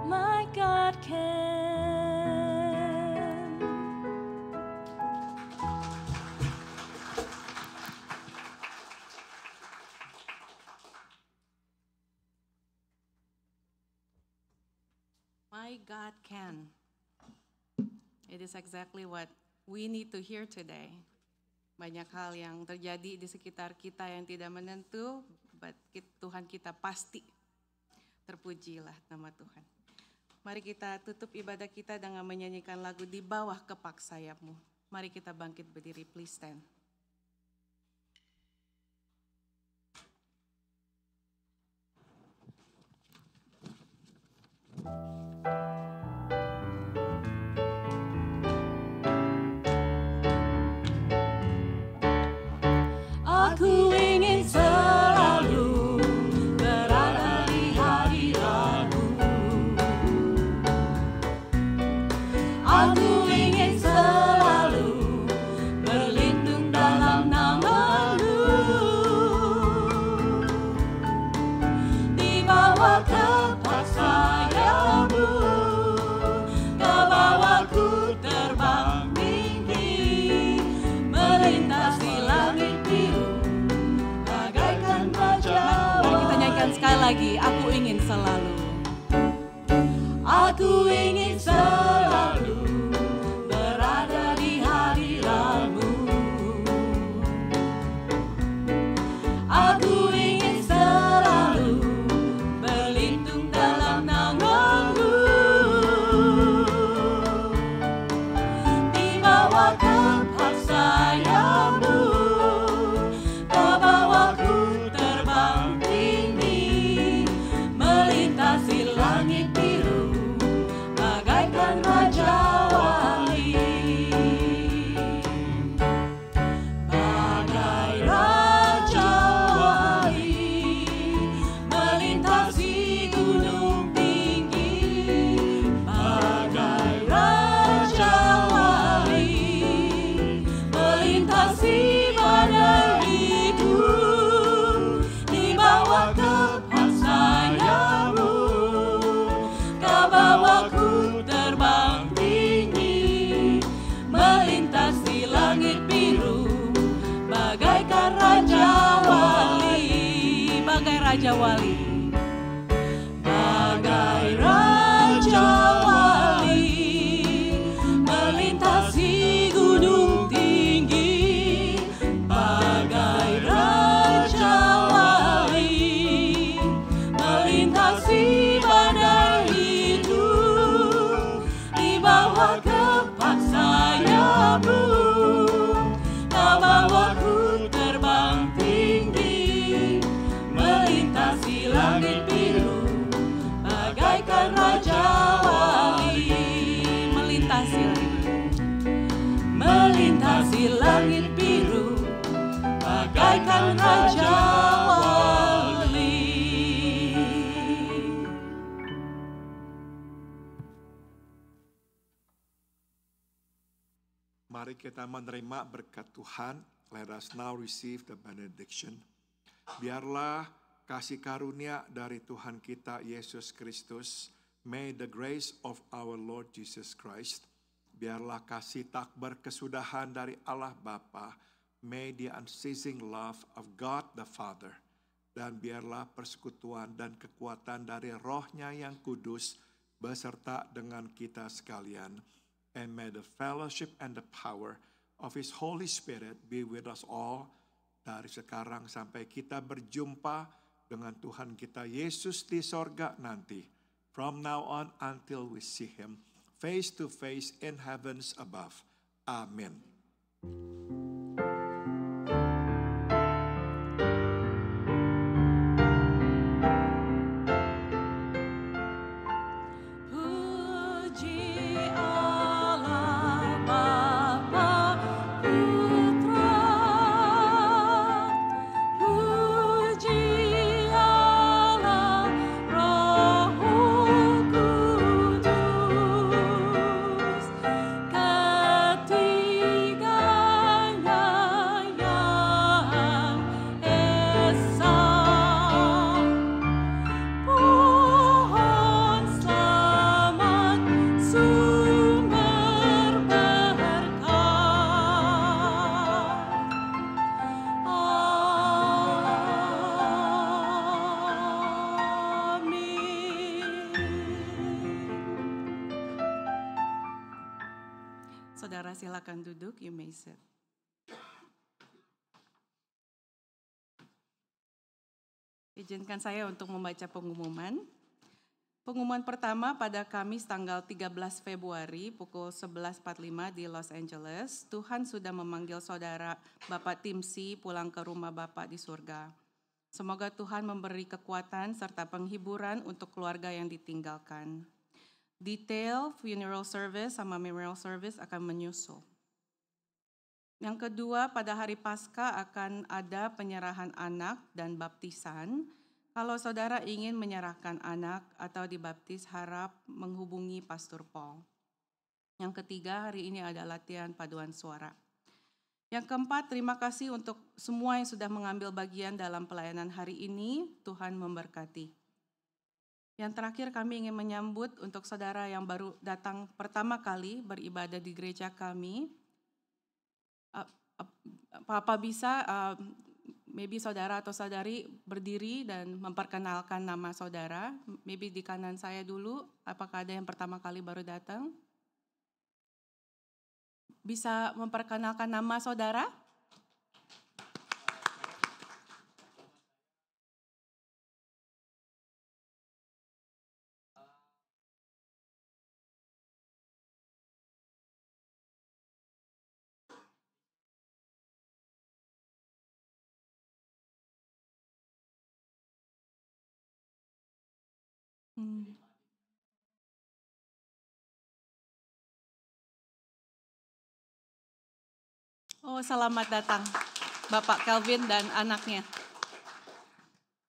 My God can. My God can. It is exactly what we need to hear today. Banyak hal yang terjadi di sekitar kita yang tidak menentu, but Tuhan kita pasti. Terpujilah nama Tuhan. Mari kita tutup ibadah kita dengan menyanyikan lagu Di Bawah Kepak Sayapmu. Mari kita bangkit berdiri, please stand. Aku ingin selalu berada di hadirat-Mu. Aku ingin selalu berlindung dalam nama-Mu. Di bawah kepak sayap-Mu, Kau bawaku terbang tinggi, melintasi langit biru. Sekali lagi, aku ingin selalu. Aku ingin selalu berada di hadirat-Mu. Aku ingin selalu berlindung dalam nama-Mu. Di bawah kepak sayap-Mu, Kau bawaku terbang tinggi, melintasi langit biru, bagaikan Raja Wali. Bagai Raja Wali, melintasi gunung tinggi. Bagai Raja Wali, melintasi badai itu. Di bawah kepak sayap-Mu, Kau bawaku terbang tinggi, melintasi langit biru, bagaikan Raja Wali. Bagai Raja Wali. Bagai Raja Wali, melintasi gunung tinggi. Bagai Raja Wali, langit biru bagaikan Raja Wali. Melintasi langit biru bagaikan Raja Wali. Mari kita menerima berkat Tuhan. Let us now receive the benediction. Biarlah kasih karunia dari Tuhan kita Yesus Kristus, may the grace of our Lord Jesus Christ, biarlah kasih tak berkesudahan dari Allah Bapa, may the unceasing love of God the Father, dan biarlah persekutuan dan kekuatan dari Roh-Nya yang kudus beserta dengan kita sekalian. And may the fellowship and the power of His Holy Spirit be with us all dari sekarang sampai kita berjumpa dengan Tuhan kita Yesus di sorga nanti. From now on until we see Him face to face in heavens above. Amen. Saudara silakan duduk, you may sit. Izinkan saya untuk membaca pengumuman. Pengumuman pertama pada Kamis tanggal 13 Februari pukul 11.45 di Los Angeles, Tuhan sudah memanggil saudara Bapak Timsi pulang ke rumah Bapak di surga. Semoga Tuhan memberi kekuatan serta penghiburan untuk keluarga yang ditinggalkan. Detail funeral service sama memorial service akan menyusul. Yang kedua, pada hari Paskah akan ada penyerahan anak dan baptisan. Kalau saudara ingin menyerahkan anak atau dibaptis, harap menghubungi Pastor Paul. Yang ketiga, hari ini ada latihan paduan suara. Yang keempat, terima kasih untuk semua yang sudah mengambil bagian dalam pelayanan hari ini. Tuhan memberkati. Yang terakhir, kami ingin menyambut untuk saudara yang baru datang pertama kali beribadah di gereja kami. Apa bisa maybe saudara atau saudari berdiri dan memperkenalkan nama saudara. Maybe di kanan saya dulu, apakah ada yang pertama kali baru datang? Bisa memperkenalkan nama saudara? Oh, selamat datang Bapak Kelvin dan anaknya.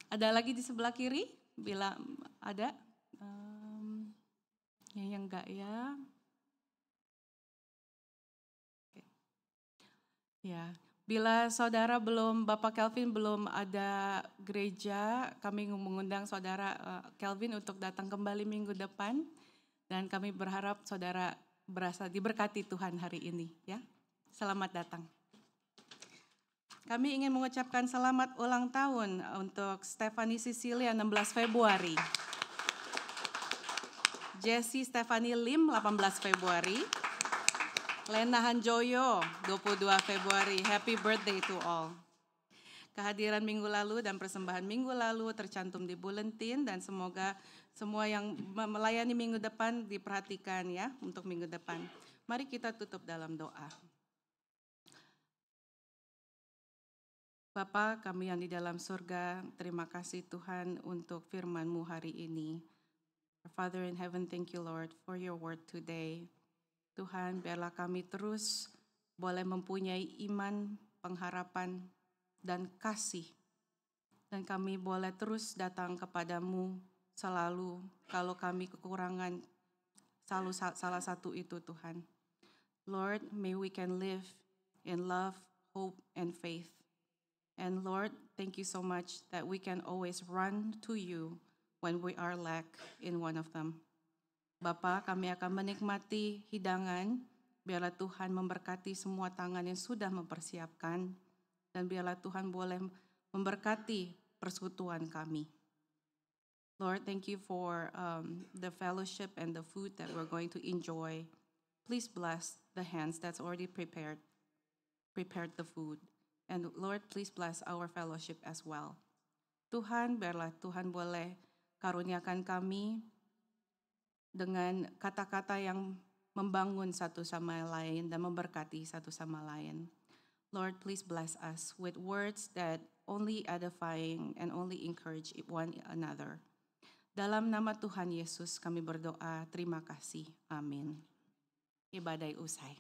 Ada lagi di sebelah kiri? Bila ada? Yang enggak ya? Oke. Ya, bila saudara Bapak Kelvin belum ada gereja, kami mengundang saudara Kelvin untuk datang kembali minggu depan. Dan kami berharap saudara berasa diberkati Tuhan hari ini, ya. Selamat datang. Kami ingin mengucapkan selamat ulang tahun untuk Stephanie Cecilia 16 Februari. Jessie Stephanie Lim 18 Februari. Lena Hanjoyo 22 Februari. Happy birthday to all. Kehadiran minggu lalu dan persembahan minggu lalu tercantum di buletin dan semoga semua yang melayani minggu depan diperhatikan ya untuk minggu depan. Mari kita tutup dalam doa. Bapa kami yang di dalam surga, terima kasih Tuhan untuk firman-Mu hari ini. Father in heaven, thank you Lord for your word today. Tuhan, biarlah kami terus boleh mempunyai iman, pengharapan, dan kasih. Dan kami boleh terus datang kepadamu selalu kalau kami kekurangan selalu salah satu itu Tuhan. Lord, may we can live in love, hope, and faith. And Lord, thank you so much that we can always run to you when we are lack in one of them. Bapa, kami akan menikmati hidangan, biarlah Tuhan memberkati semua tangan yang sudah mempersiapkan, dan biarlah Tuhan boleh memberkati persekutuan kami. Lord, thank you for the fellowship and the food that we're going to enjoy. Please bless the hands that's already prepared the food. And Lord, please bless our fellowship as well. Tuhan, biarlah Tuhan boleh karuniakan kami dengan kata-kata yang membangun satu sama lain dan memberkati satu sama lain. Lord, please bless us with words that only edifying and only encourage one another. Dalam nama Tuhan Yesus kami berdoa, terima kasih. Amin. Ibadah usai.